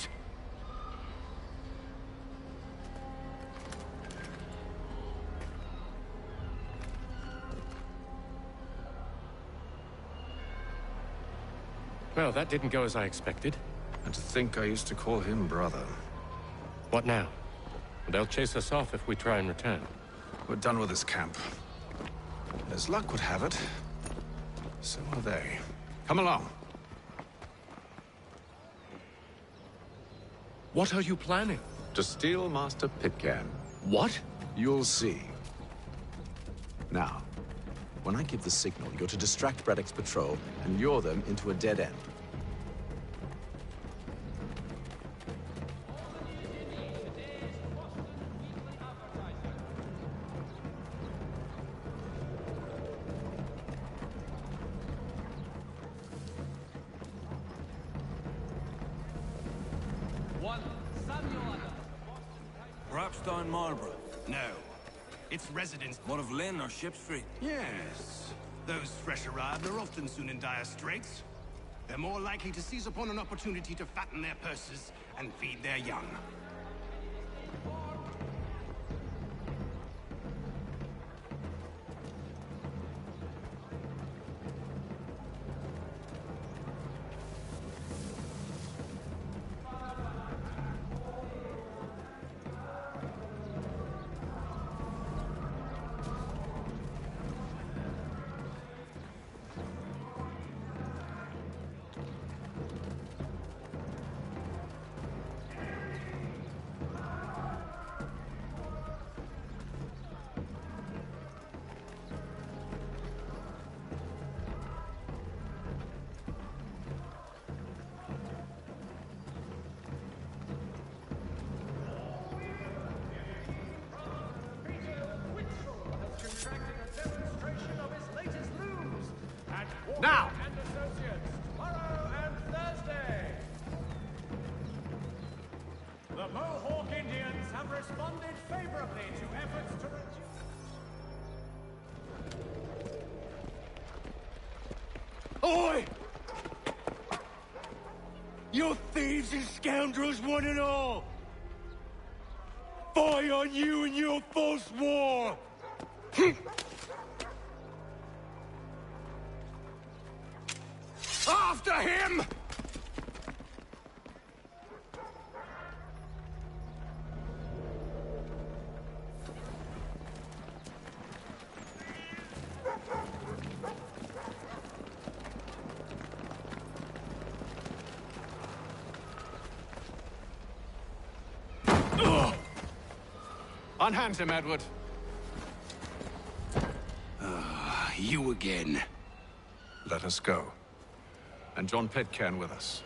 Well, that didn't go as I expected. And to think I used to call him brother. What now? They'll chase us off if we try and return. We're done with this camp. As luck would have it, so are they. Come along. What are you planning? To steal Master Pitcairn. What? You'll see. Now, when I give the signal, you're to distract Braddock's patrol and lure them into a dead end. Perhaps down Marlborough. No. It's residents. One of Lynn or Ship Street. Yes. Those fresh arrived are often soon in dire straits. They're more likely to seize upon an opportunity to fatten their purses and feed their young. Now! And Associates, tomorrow and Thursday. The Mohawk Indians have responded favorably to efforts to reduce... Oi! You thieves and scoundrels, one and all! Fire on you and your false war! After him! Unhand him, Edward. You again. Let us go. And John Pitcairn with us.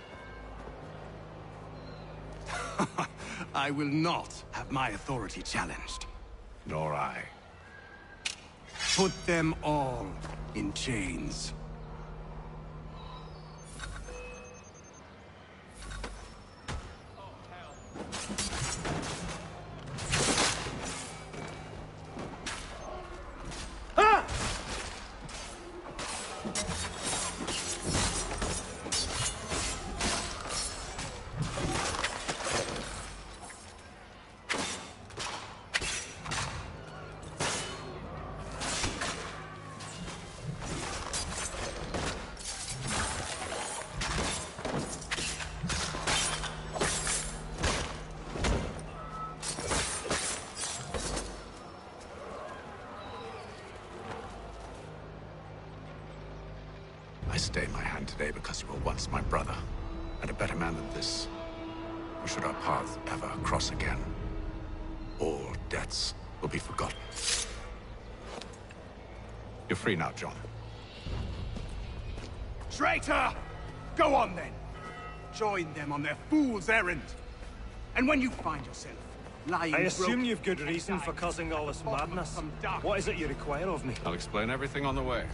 I will not have my authority challenged. Nor I. Put them all in chains. I stay my hand today because you were once my brother, and a better man than this. Or should our paths ever cross again, all debts will be forgotten. You're free now, John. Traitor! Go on, then. Join them on their fool's errand. And when you find yourself lying I assume broken you've good reason for causing all this madness. What is it you require of me? I'll explain everything on the way.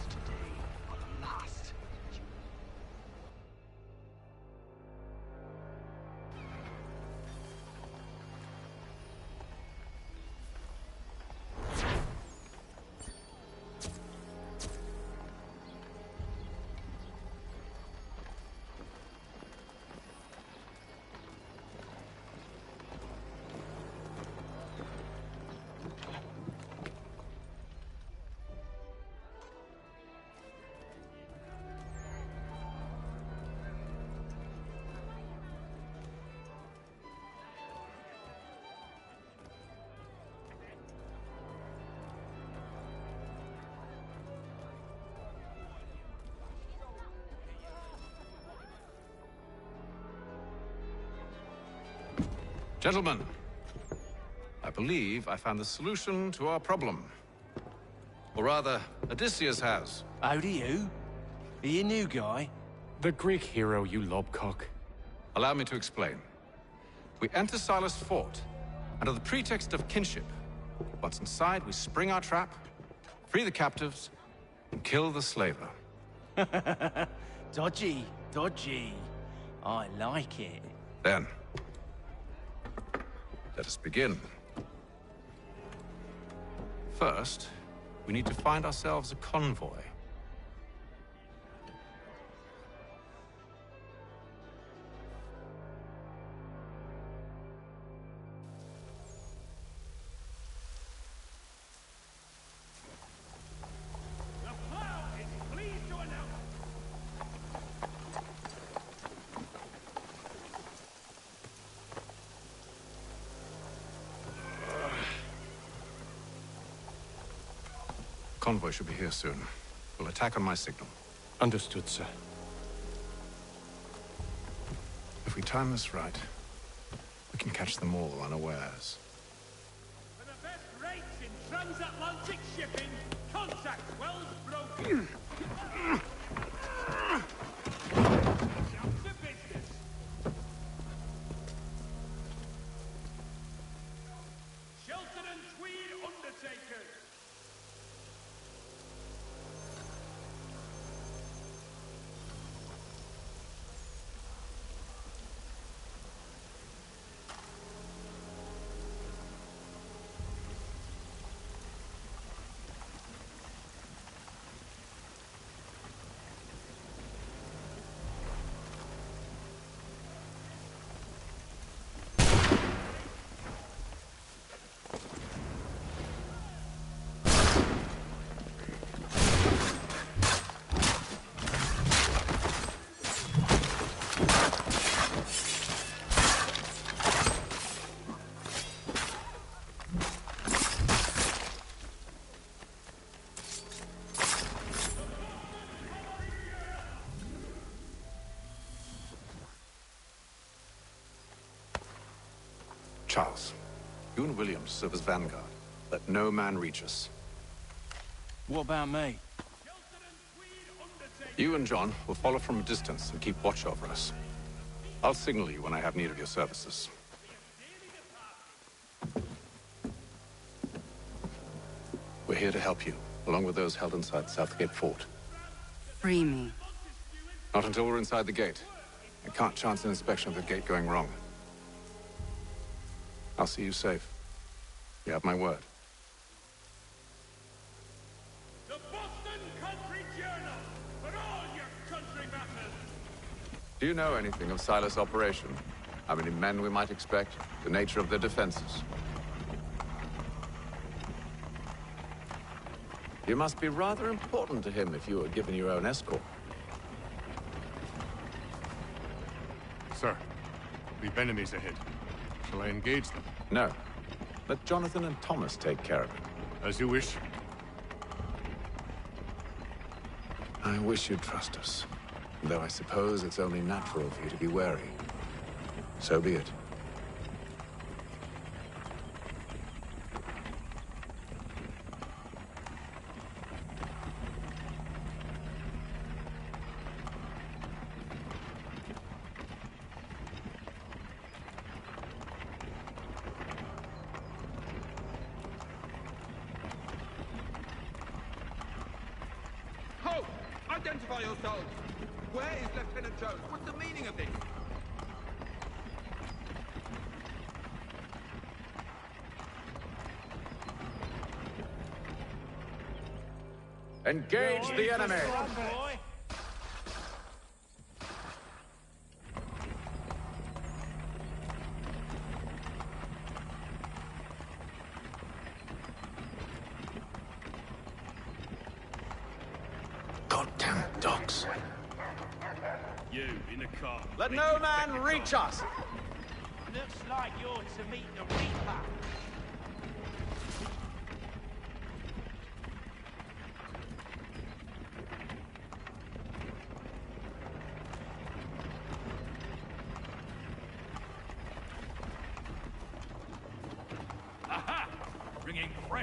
Gentlemen, I believe I found the solution to our problem. Or rather, Odysseus has. How do you? Are you a new guy? The Greek hero, you lobcock. Allow me to explain. We enter Silas' fort, under the pretext of kinship. Once inside, we spring our trap, free the captives, and kill the slaver. Dodgy, dodgy. I like it. Then, let us begin. First, we need to find ourselves a convoy. Convoy should be here soon. We'll attack on my signal. Understood, sir. If we time this right, we can catch them all unawares. For the best rates in transatlantic shipping, contact Wells Broken. Down to business. Shelton and Tweed Undertakers. Charles, you and Williams serve as vanguard. Let no man reach us. What about me? You and John will follow from a distance and keep watch over us. I'll signal you when I have need of your services. We're here to help you, along with those held inside Southgate Fort. Free me. Not until we're inside the gate. I can't chance an inspection of the gate going wrong. I'll see you safe. You have my word. The Boston Country Journal for all your country matters. Do you know anything of Silas' operation? How many men we might expect? The nature of their defenses? You must be rather important to him if you were given your own escort. Sir, we've enemies ahead. Shall I engage them? No. Let Jonathan and Thomas take care of it. As you wish. I wish you'd trust us. Though I suppose it's only natural for you to be wary. So be it. Halt! Identify yourselves! Where is Lieutenant Jones? What's the meaning of this? Engage the enemy! Goddamn dogs. You in the car. Let no man reach us! Looks like you're to meet the Reaper.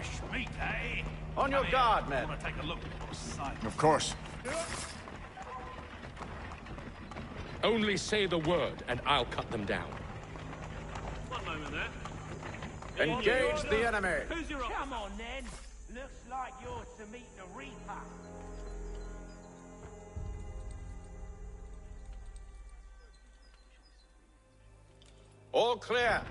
fresh meat, eh? On your guard, men. I want to take a look at your sight. Of course. Only say the word, and I'll cut them down. One moment there. Engage the enemy. Who's your officer? Come on, then. Looks like you're to meet the Reaper. All clear.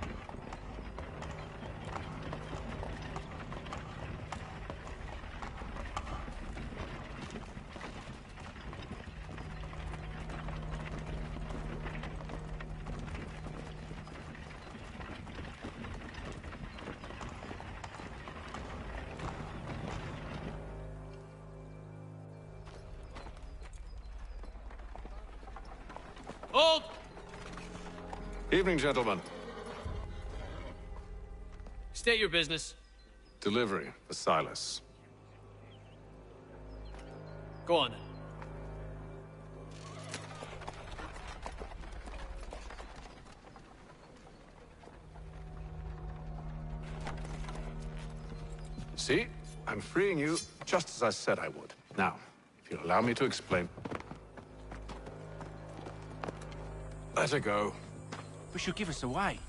Hold! Evening, gentlemen. State your business. Delivery for Silas. Go on. See? I'm freeing you just as I said I would. Now, if you'll allow me to explain... Let her go. But she'll give us away.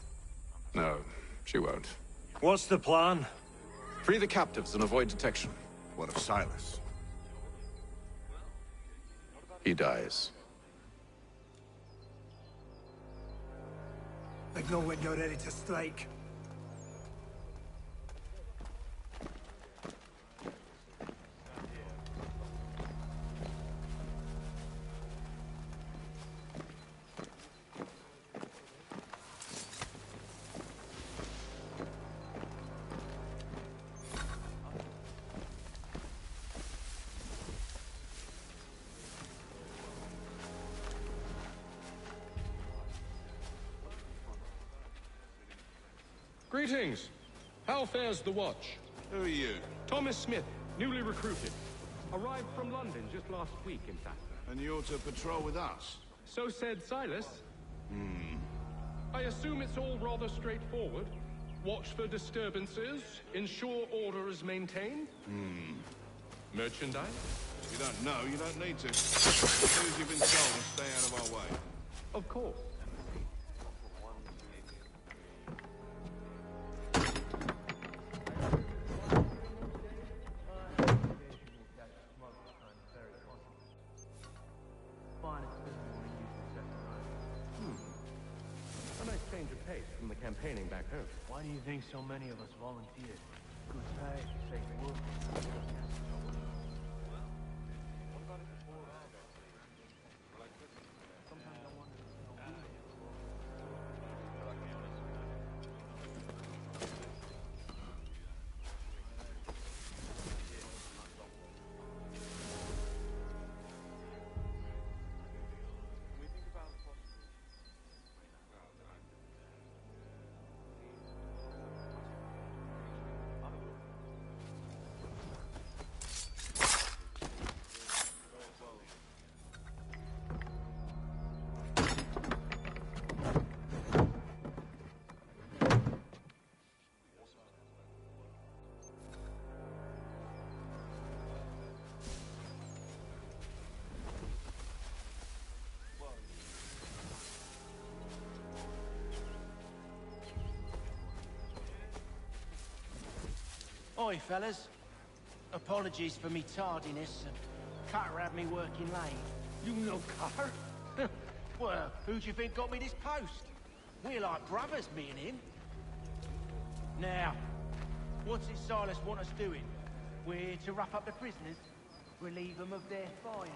No, she won't. What's the plan? Free the captives and avoid detection. What of Silas? He dies. Let know when you're ready to strike. Greetings. How fares the watch? Who are you? Thomas Smith, newly recruited. Arrived from London just last week, in fact. And you're to patrol with us? So said Silas. I assume it's all rather straightforward. Watch for disturbances, ensure order is maintained. Merchandise? You don't know, you don't need to. As soon as you've been told, stay out of our way. Of course. A nice change of pace from the campaigning back home. Why do you think so many of us volunteered? Good pay, safe work. Oi, fellas. Apologies for me tardiness. Cutter had me working late. You know Cutter? Well, who do you think got me this post? We're like brothers, me and him. Now, what's it Silas want us doing? We're to wrap up the prisoners, relieve them of their finery.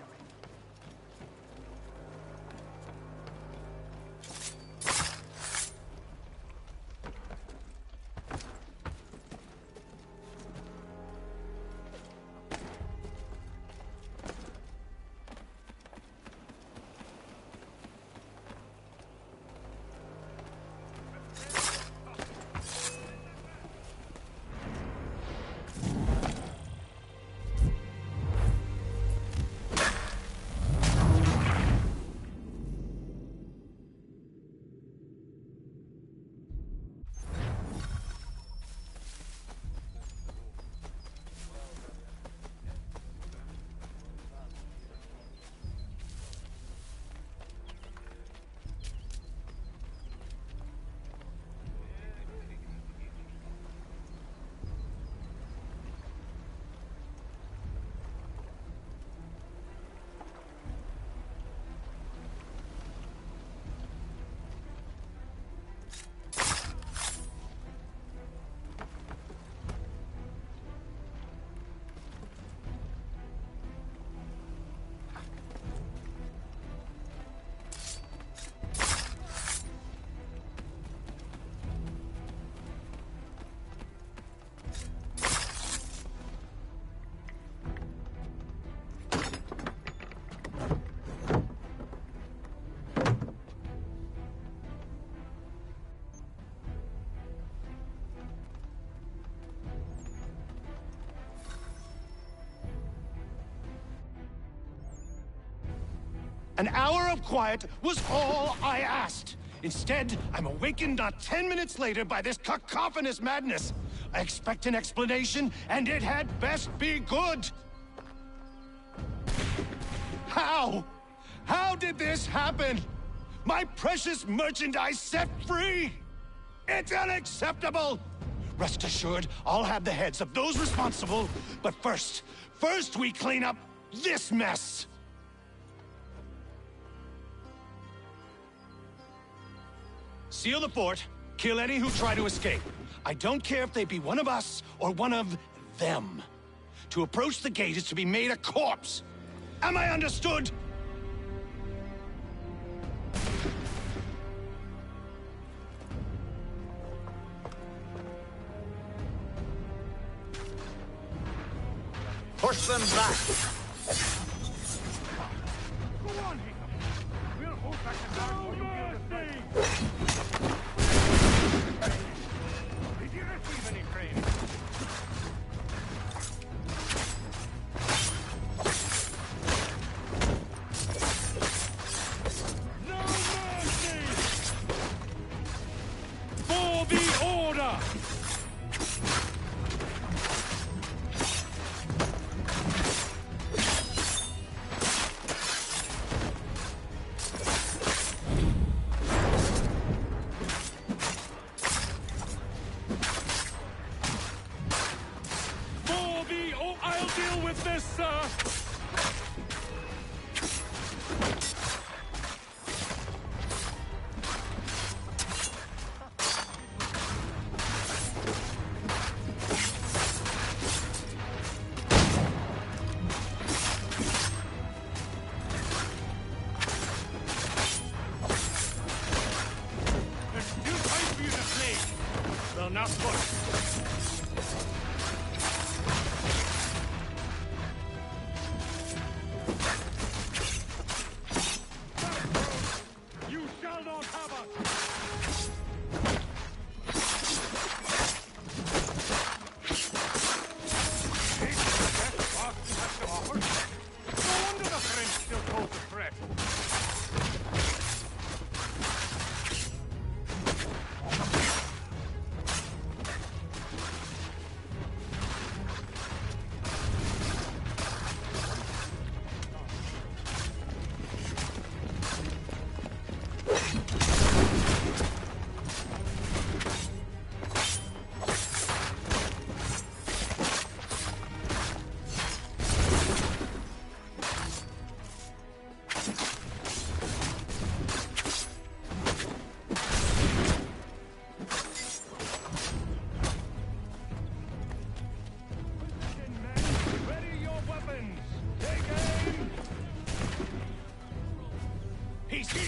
An hour of quiet was all I asked. Instead, I'm awakened not 10 minutes later by this cacophonous madness. I expect an explanation, and it had best be good. How? How did this happen? My precious merchandise set free? It's unacceptable! Rest assured, I'll have the heads of those responsible, but first we clean up this mess! Seal the fort, kill any who try to escape. I don't care if they be one of us or one of them. To approach the gate is to be made a corpse. Am I understood? Push them back! Go on, Hiccup. We'll hold back the guard while you build a fight. Did you receive any training? No mercy! For the order! I'll deal with this, sir! There's too tight for you to play. Well, not much.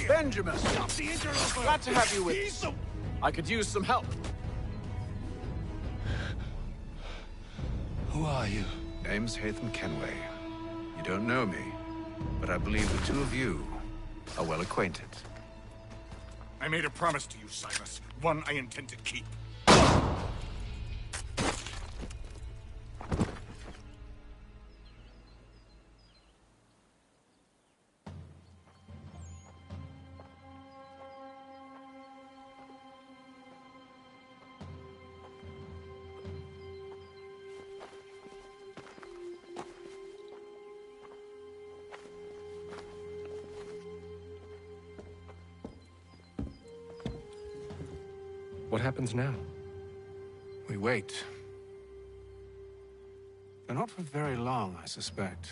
Benjamin! Stop the interloper! Glad to have you with me. I could use some help. Who are you? Name's Hatham Kenway. You don't know me, but I believe the two of you are well acquainted. I made a promise to you, Silas. One I intend to keep. What happens now? We wait. But not for very long, I suspect.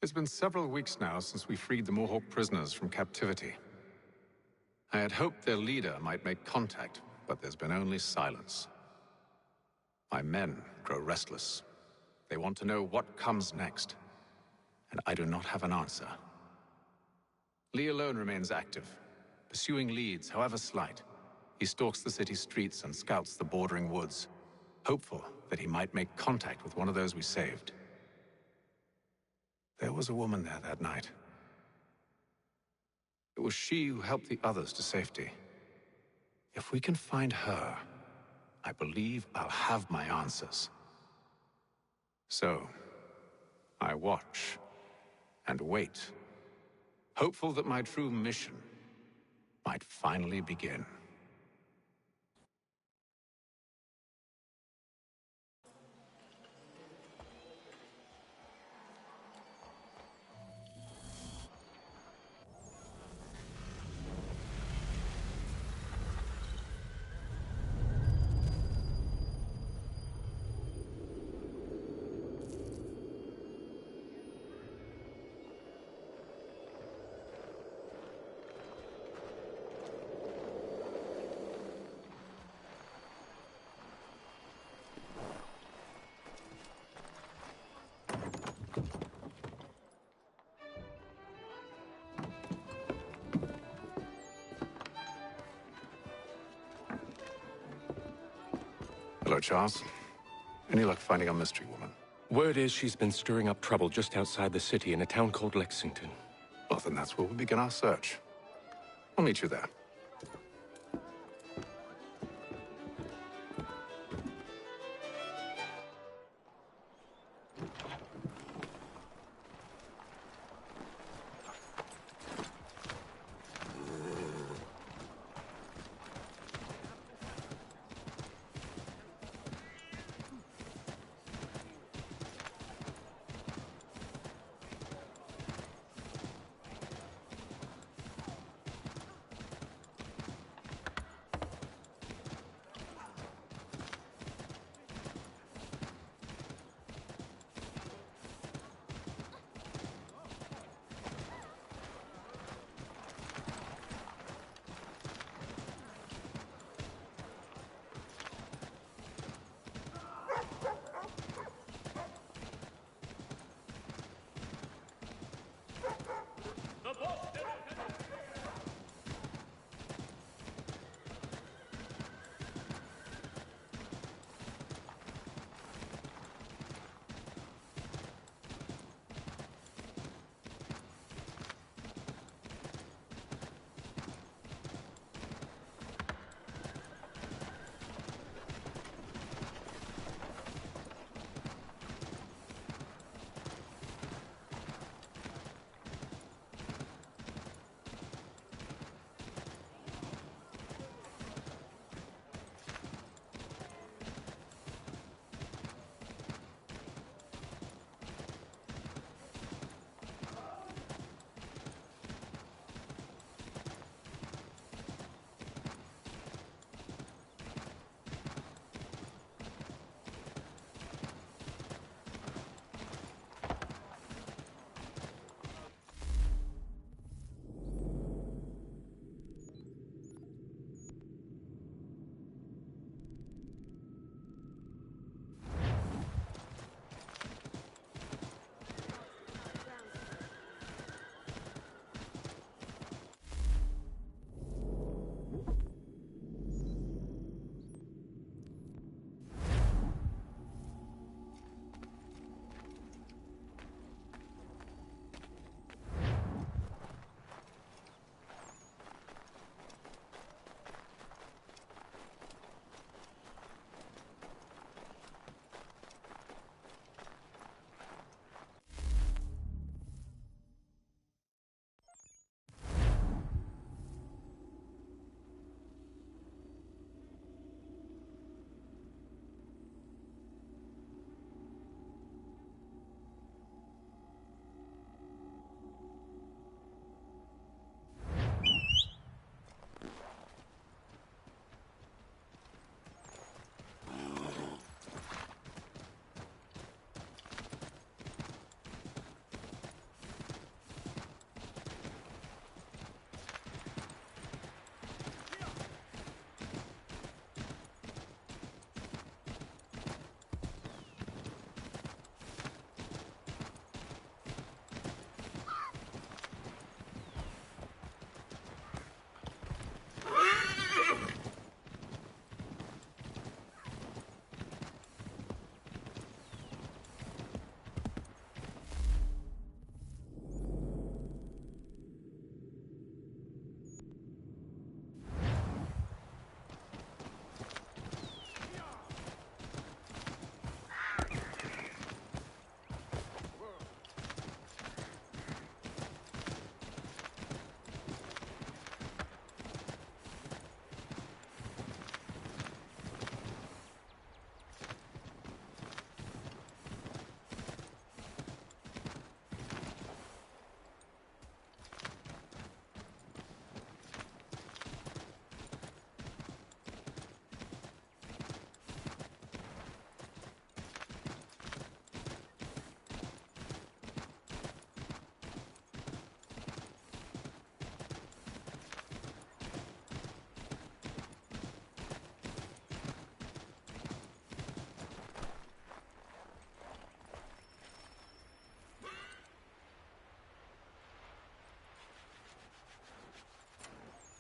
It's been several weeks now since we freed the Mohawk prisoners from captivity. I had hoped their leader might make contact, but there's been only silence. My men grow restless. They want to know what comes next, and I do not have an answer. Lee alone remains active, Pursuing leads, however slight, he stalks the city streets and scouts the bordering woods, hopeful that he might make contact with one of those we saved. There was a woman there that night. It was she who helped the others to safety. If we can find her, I believe I'll have my answers. So, I watch and wait, hopeful that my true mission might finally begin. Hello, Charles. Any luck finding our mystery woman? Word is she's been stirring up trouble just outside the city in a town called Lexington. Well, then that's where we'll begin our search. I'll meet you there.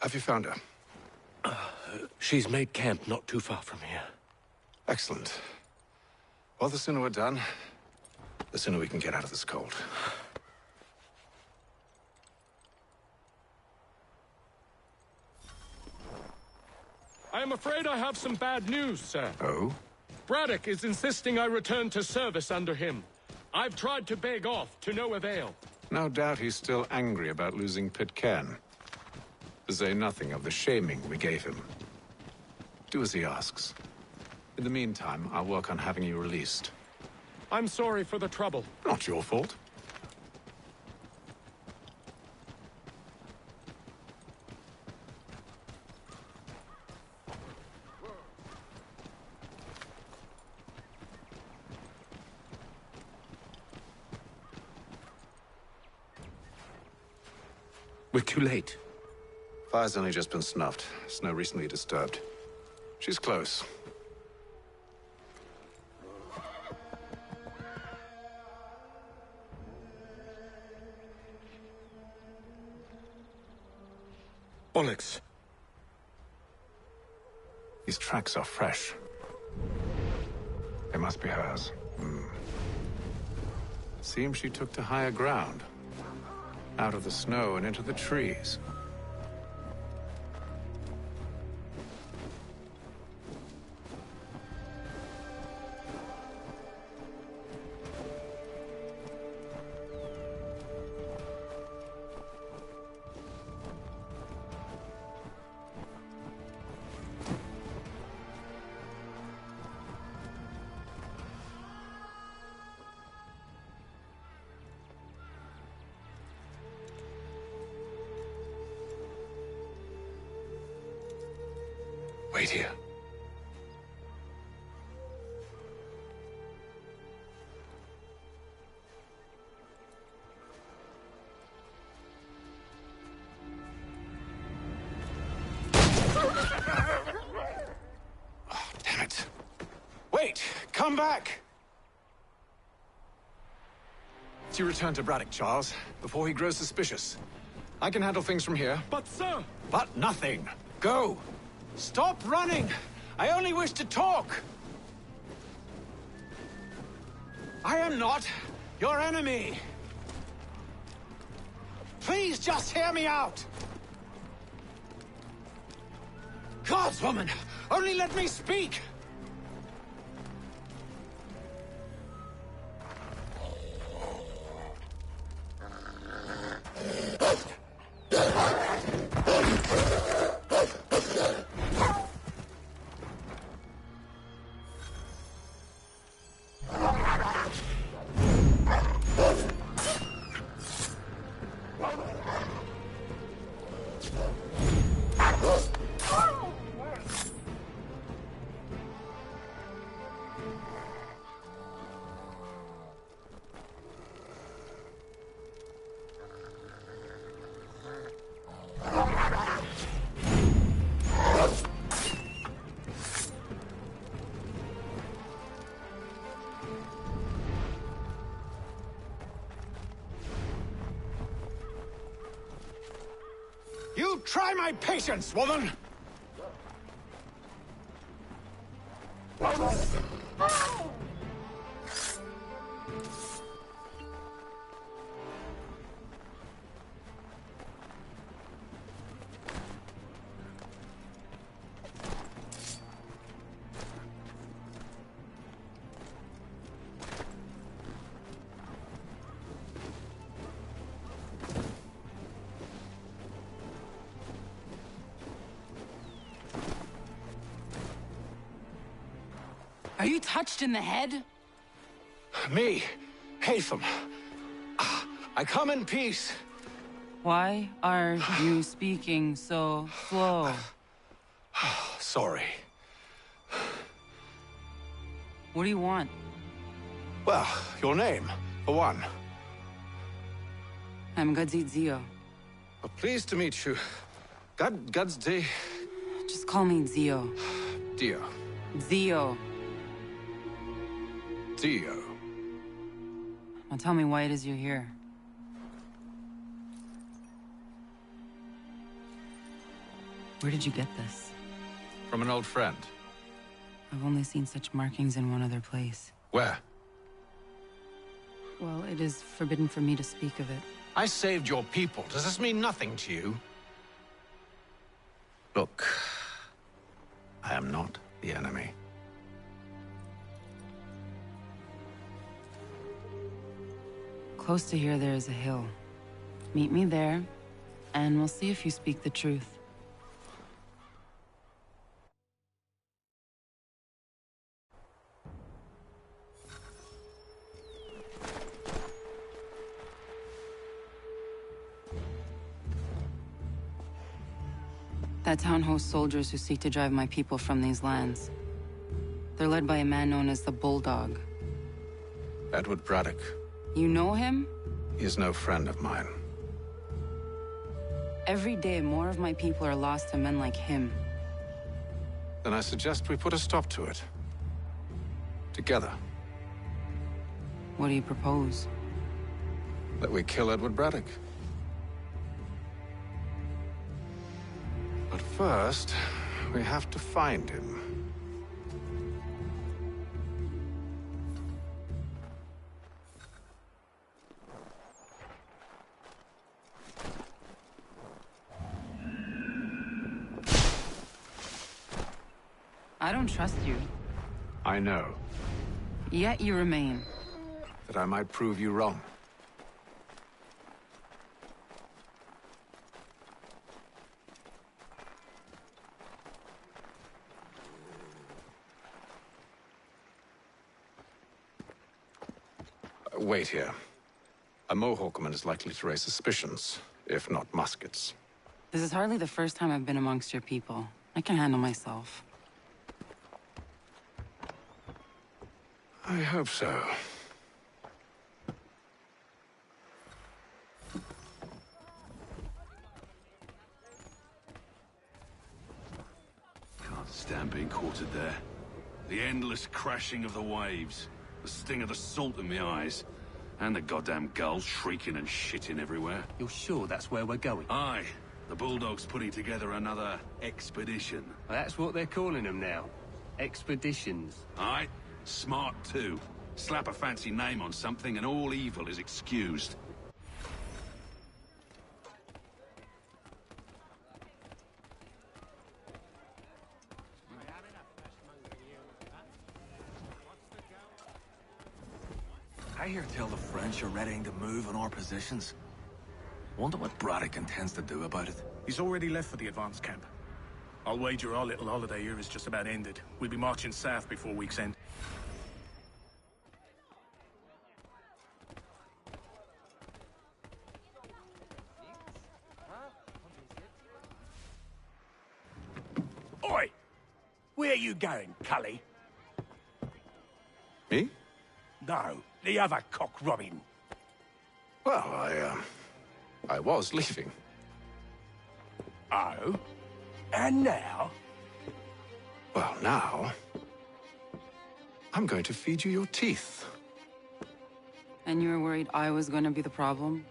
Have you found her? She's made camp not too far from here. Excellent. Well, the sooner we're done, the sooner we can get out of this cold. I am afraid I have some bad news, sir. Oh? Braddock is insisting I return to service under him. I've tried to beg off, to no avail. No doubt he's still angry about losing Pitcairn. To say nothing of the shaming we gave him. Do as he asks. In the meantime, I'll work on having you released. I'm sorry for the trouble. Not your fault. We're too late. Fire's only just been snuffed. Snow recently disturbed. She's close. Bollocks. These tracks are fresh. They must be hers. Seems she took to higher ground. Out of the snow and into the trees. Wait here. Oh, damn it. Wait! Come back! You return to Braddock, Charles, before he grows suspicious. I can handle things from here. But, sir! But nothing. Go! Stop running! I only wish to talk! I am not your enemy! Please just hear me out! Gods, woman! Only let me speak! You try my patience, woman! Are you touched in the head? Me, Hatham. I come in peace. Why are you speaking so slow? Sorry. What do you want? Well, your name, for one. I'm Gadzit Zio. Well, pleased to meet you. Gadsday. Just call me Zio. Dio. Zio. Dio. Now tell me why it is you're here. Where did you get this? From an old friend. I've only seen such markings in one other place. Where? Well, it is forbidden for me to speak of it. I saved your people. Does this mean nothing to you? Look, I am not the enemy. Close to here, there is a hill. Meet me there, and we'll see if you speak the truth. That town hosts soldiers who seek to drive my people from these lands. They're led by a man known as the Bulldog. Edward Braddock. You know him? He is no friend of mine. Every day, more of my people are lost to men like him. Then I suggest we put a stop to it. Together. What do you propose? That we kill Edward Braddock. But first, we have to find him. I don't trust you. I know. Yet you remain. That I might prove you wrong. Wait here. A Mohawkman is likely to raise suspicions, if not muskets. This is hardly the first time I've been amongst your people. I can handle myself. I hope so. Can't stand being quartered there. The endless crashing of the waves, the sting of the salt in my eyes, and the goddamn gulls shrieking and shitting everywhere. You're sure that's where we're going? Aye. The Bulldog's putting together another expedition. Well, that's what they're calling them now. Expeditions. Aye. Smart too. Slap a fancy name on something and all evil is excused. I hear tell the French are readying to move on our positions. Wonder what Braddock intends to do about it. He's already left for the advance camp. I'll wager our little holiday here is just about ended. We'll be marching south before week's end. Oi! Where are you going, Cully? Me? No, the other cock Robin. Well, I was leaving. Oh? And now? Well, now... I'm going to feed you your teeth. And you were worried I was going to be the problem?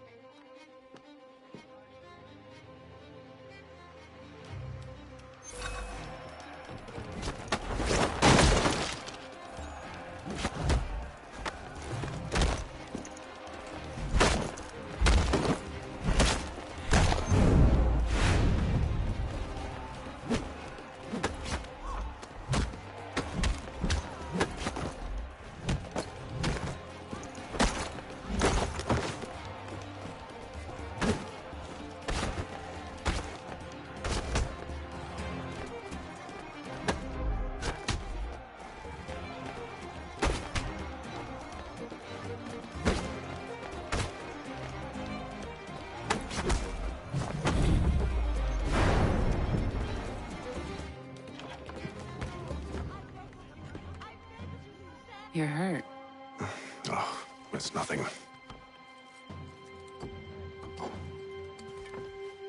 You're hurt. Oh, it's nothing.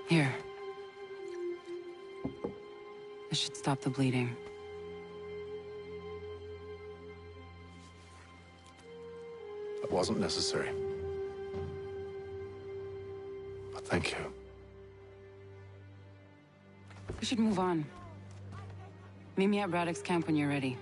Here. This should stop the bleeding. It wasn't necessary. But thank you. We should move on. Meet me at Braddock's camp when you're ready.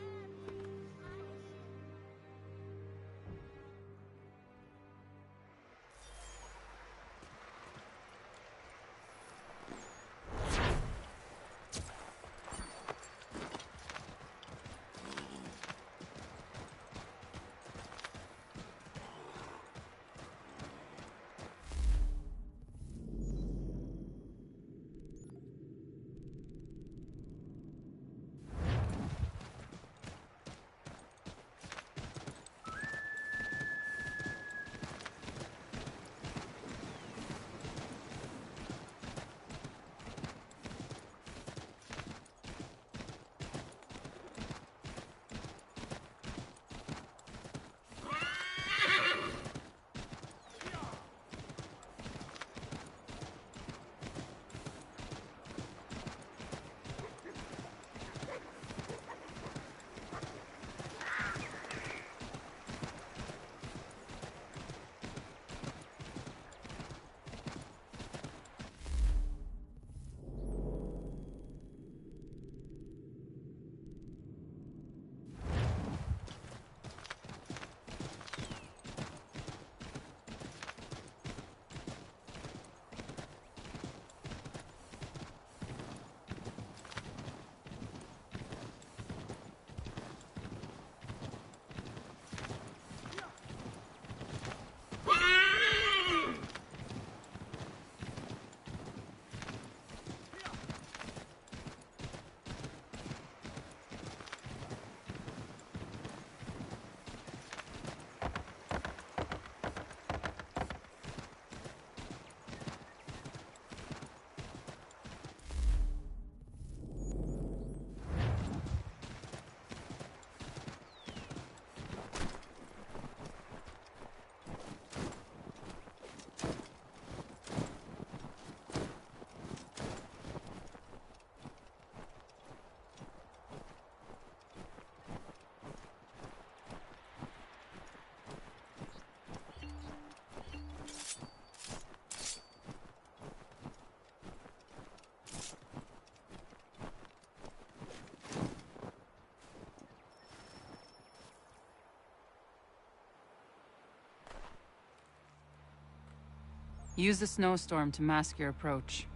Use the snowstorm to mask your approach.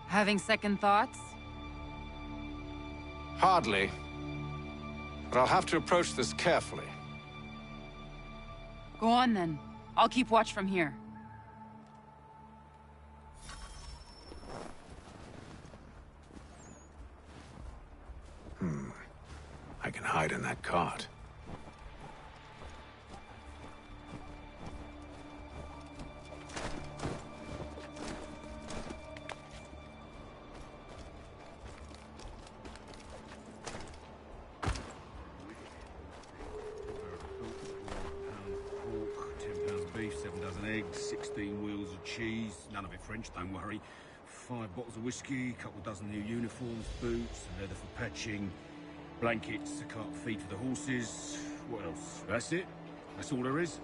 Having second thoughts? Hardly. But I'll have to approach this carefully. Go on then. I'll keep watch from here. I can hide in that cart. Beef, 7 dozen eggs, 16 wheels of cheese, none of it French, don't worry. 5 bottles of whiskey, a couple dozen new uniforms, boots, leather for patching, blankets, a cart feed for the horses. What else? That's it? That's all there is?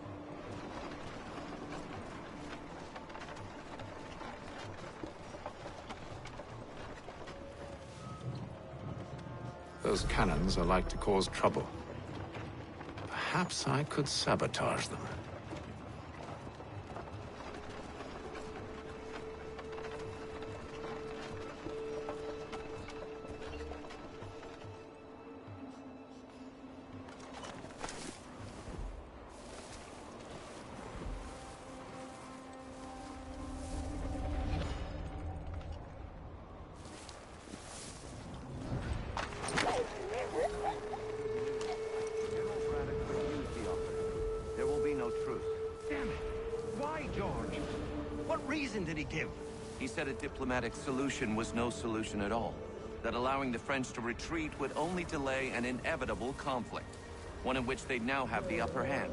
Those cannons are like to cause trouble. Perhaps I could sabotage them. There will be no truce. Damn it! Why, George? What reason did he give? He said a diplomatic solution was no solution at all. That allowing the French to retreat would only delay an inevitable conflict. One in which they'd now have the upper hand.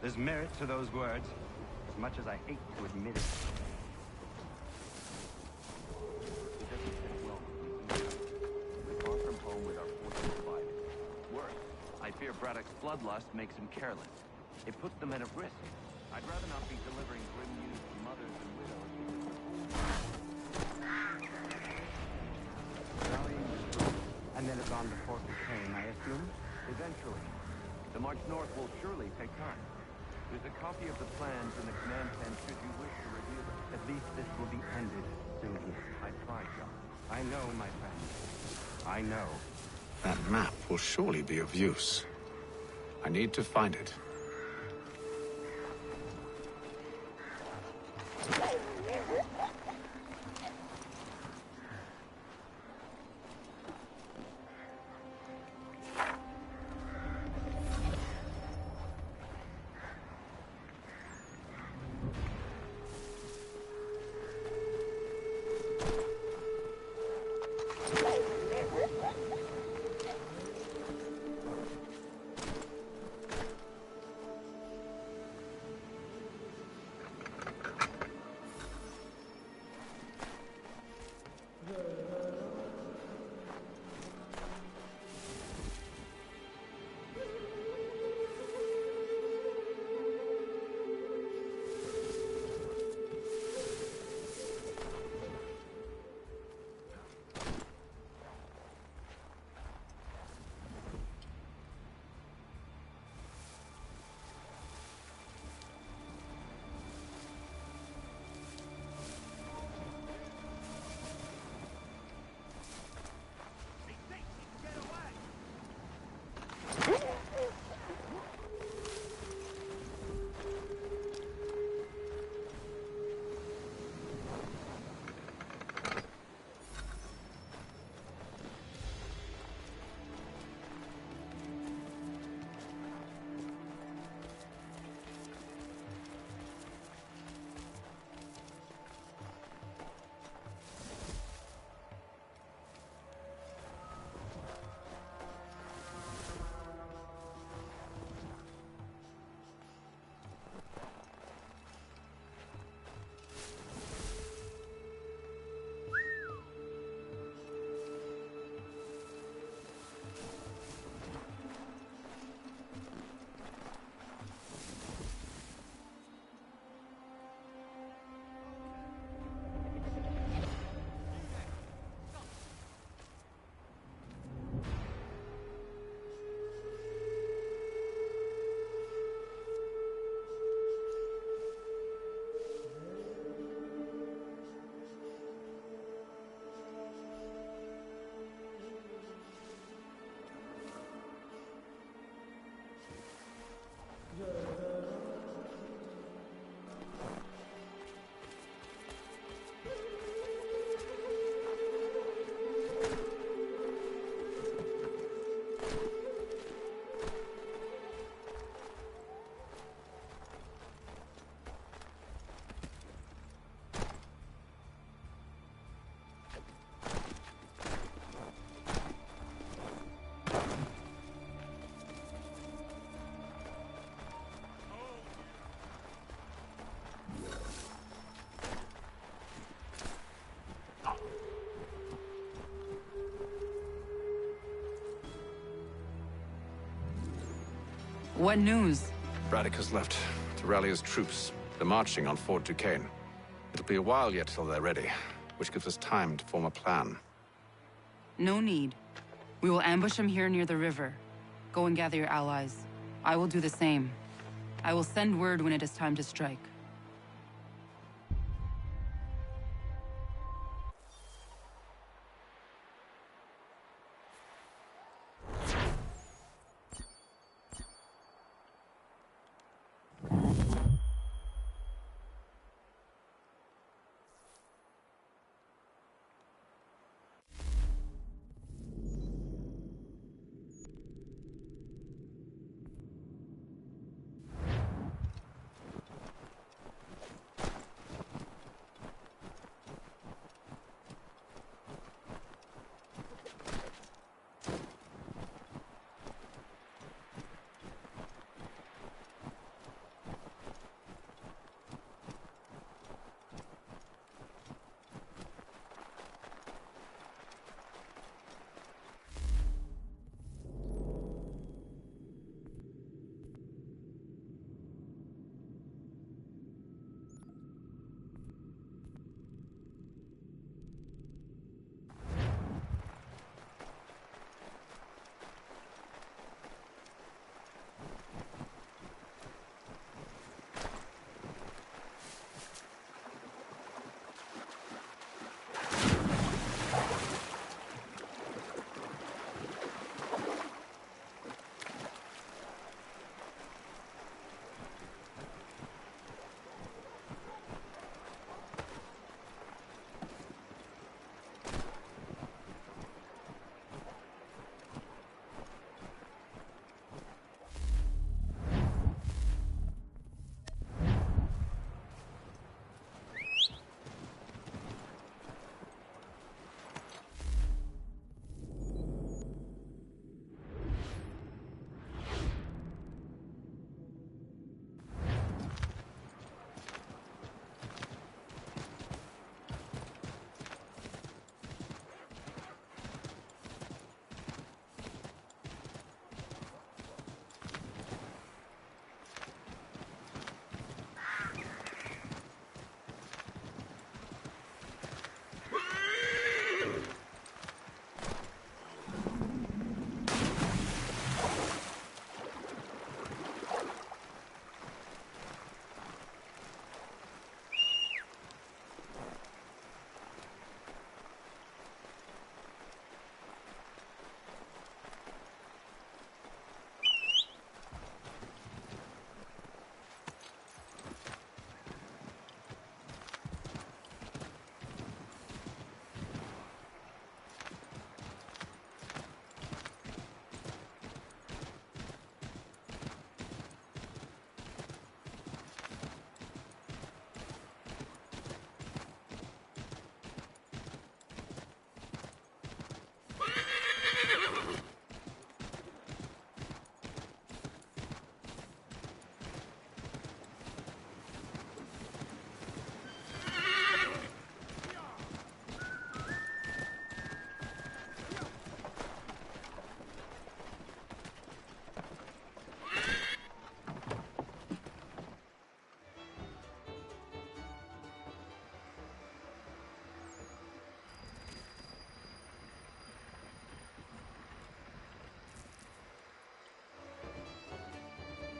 There's merit to those words, as much as I hate to admit it. It doesn't sit well with me. We're far from home with our forces divided. Worse, I fear Braddock's bloodlust makes him careless. It puts the men at risk. I'd rather not be delivering grim news to mothers and widows. Rallying the troops, and then it's on to Fort Duquesne, I assume? Eventually. The march north will surely take time. There's a copy of the plans in the command tent should you wish to review them. At least this will be ended soon. I tried, John. I know, my friend. I know. That map will surely be of use. I need to find it. What news? Braddock has left to rally his troops. They're marching on Fort Duquesne. It'll be a while yet till they're ready, which gives us time to form a plan. No need. We will ambush him here near the river. Go and gather your allies. I will do the same. I will send word when it is time to strike.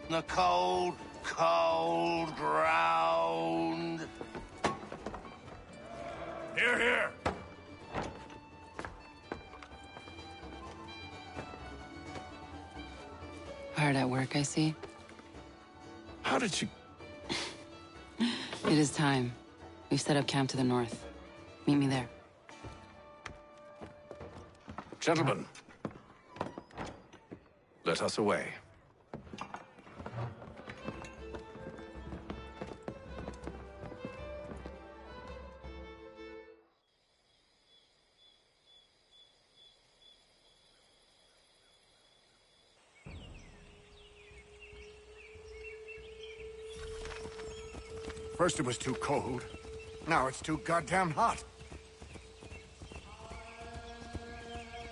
The cold, cold ground. Here, here. Hard at work, I see. How did you... It is time. We've set up camp to the north. Meet me there. Gentlemen, let us away. First it was too cold. Now it's too goddamn hot.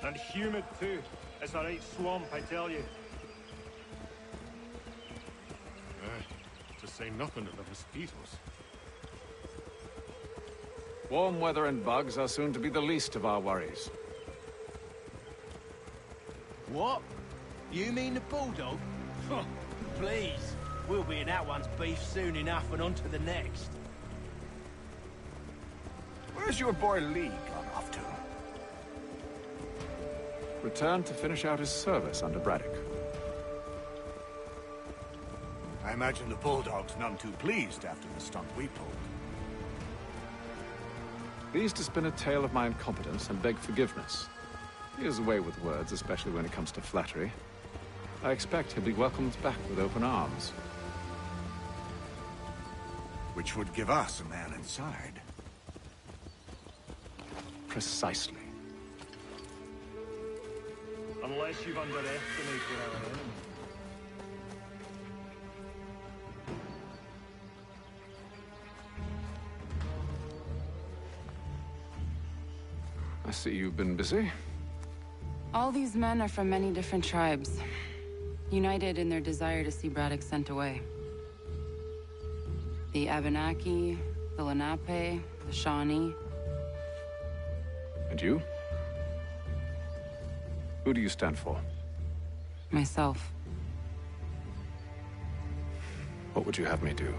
And humid too. It's a right swamp, I tell you. To say nothing of the mosquitoes. Warm weather and bugs are soon to be the least of our worries. What? You mean the bulldog? Please. We'll be in that one's beef soon enough and on to the next. Where's your boy Lee gone off to? Returned to finish out his service under Braddock. I imagine the bulldog's none too pleased after the stunt we pulled. Pleased to spin a tale of my incompetence and beg forgiveness. He has a way with words, especially when it comes to flattery. I expect he'll be welcomed back with open arms. Which would give us a man inside. Precisely. Unless you've underestimated our enemy. I see you've been busy. All these men are from many different tribes, united in their desire to see Braddock sent away. The Abenaki, the Lenape, the Shawnee. And you? Who do you stand for? Myself. What would you have me do?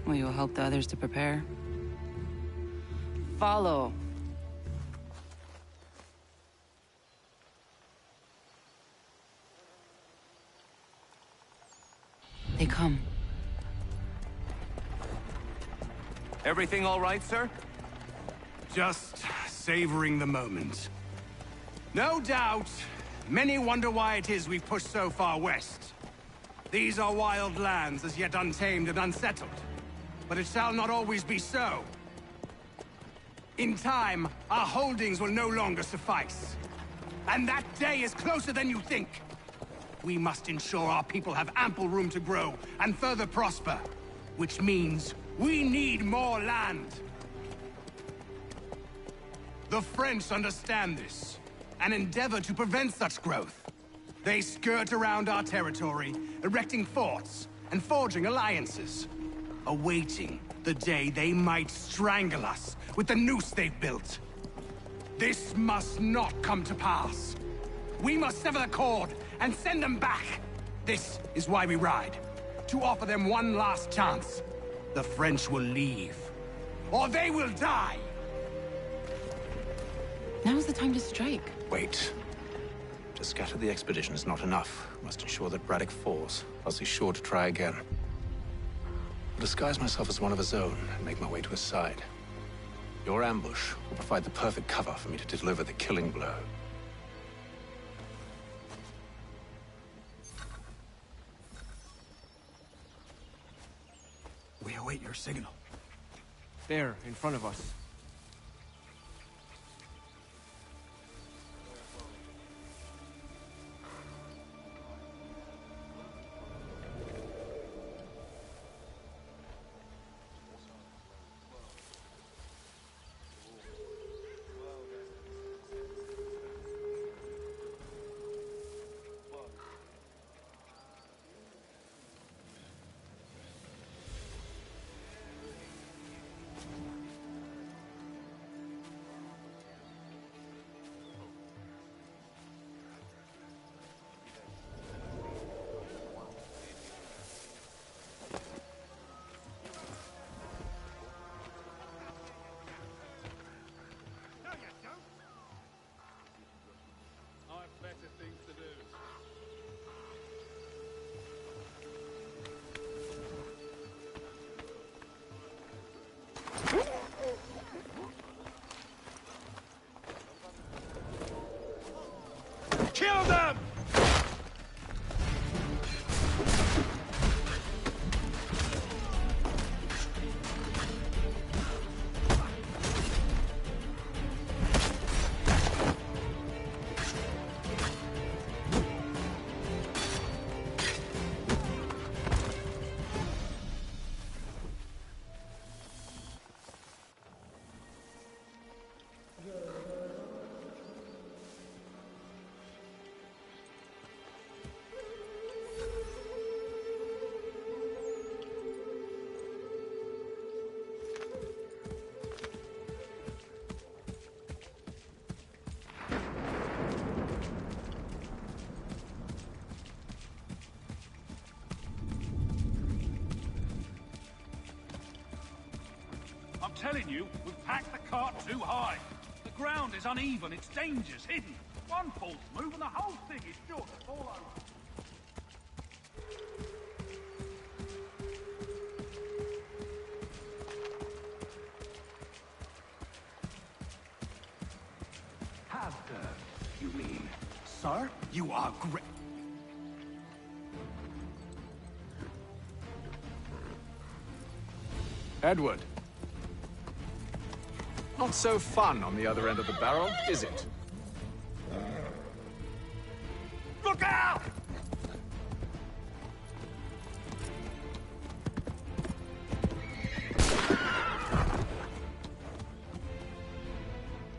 Will you help the others to prepare? Follow. They come. Everything all right, sir? Just savoring the moment. No doubt, many wonder why it is we've pushed so far west. These are wild lands as yet untamed and unsettled. But it shall not always be so. In time, our holdings will no longer suffice. And that day is closer than you think. We must ensure our people have ample room to grow and further prosper. Which means we need more land. The French understand this, and endeavor to prevent such growth. They skirt around our territory, erecting forts and forging alliances, awaiting the day they might strangle us with the noose they've built. This must not come to pass. We must sever the cord and send them back. This is why we ride, to offer them one last chance. The French will leave, or they will die. Now's the time to strike. Wait. To scatter the expedition is not enough. We must ensure that Braddock falls, else he's sure to try again. I'll disguise myself as one of his own and make my way to his side. Your ambush will provide the perfect cover for me to deliver the killing blow. We await your signal. There, in front of us. telling you, we've packed the cart too high. The ground is uneven, it's dangerous, hidden. One false move and the whole thing is sure to fall over. Have you mean? Sir, you are great. Edward. Not so fun on the other end of the barrel, is it? Look out!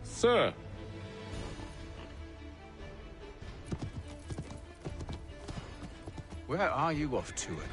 Sir. Where are you off to, Edward?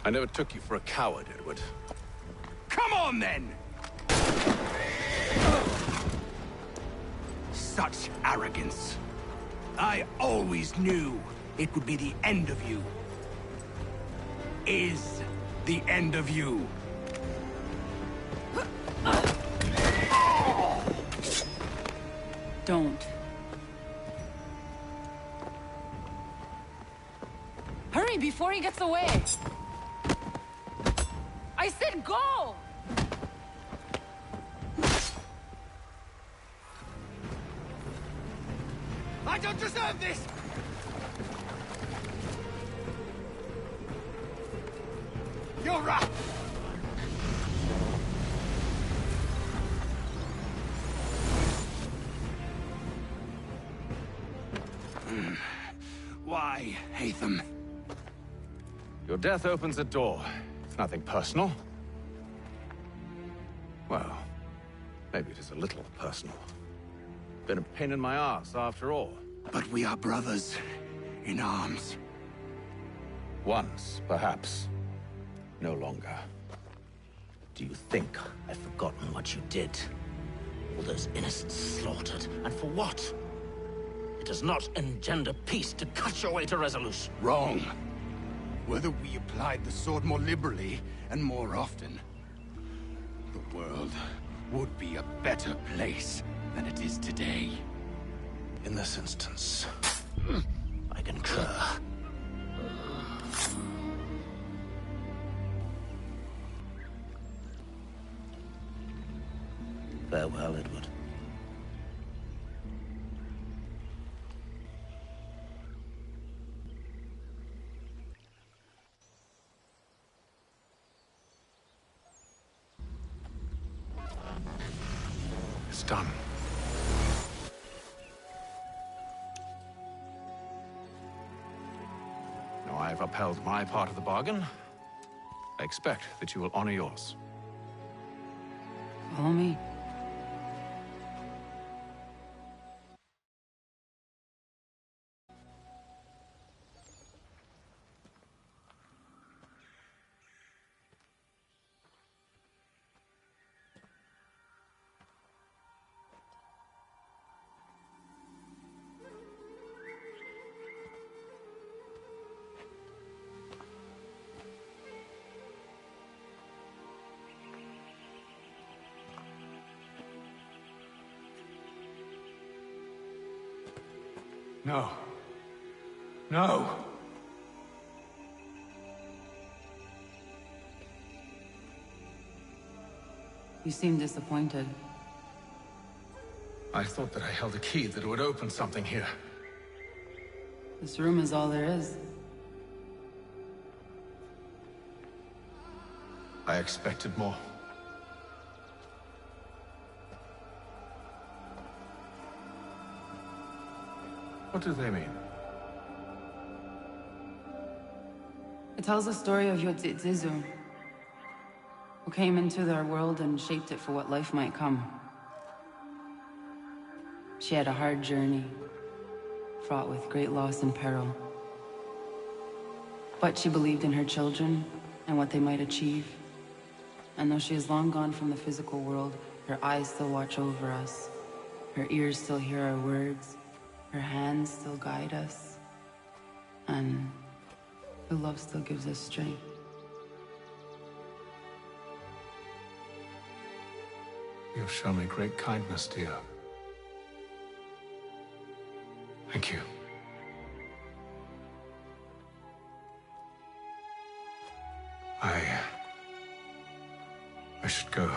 I never took you for a coward, Edward. Come on, then! Such arrogance. I always knew it would be the end of you. Is the end of you. Don't. Hurry before he gets away! I said go! I don't deserve this! You're right! Why, Hatham? Your death opens a door. It's nothing personal. Well, maybe it is a little personal. Been a pain in my ass, after all. But we are brothers in arms. Once, perhaps. No longer. Do you think I've forgotten what you did? All those innocents slaughtered, and for what? It does not engender peace to cut your way to resolution. Wrong. Whether we applied the sword more liberally and more often, the world would be a better place than it is today. In this instance, I concur. Farewell, Edward. It's done. Now I've upheld my part of the bargain. I expect that you will honor yours. Follow me. No. No! You seem disappointed. I thought that I held a key that would open something here. This room is all there is. I expected more. What do they mean? It tells the story of Yotzitzizu, who came into their world and shaped it for what life might come. She had a hard journey, fraught with great loss and peril. But she believed in her children and what they might achieve. And though she is long gone from the physical world, her eyes still watch over us. Her ears still hear our words. Her hands still guide us. And her love still gives us strength. You've shown me great kindness, dear. Thank you. I should go.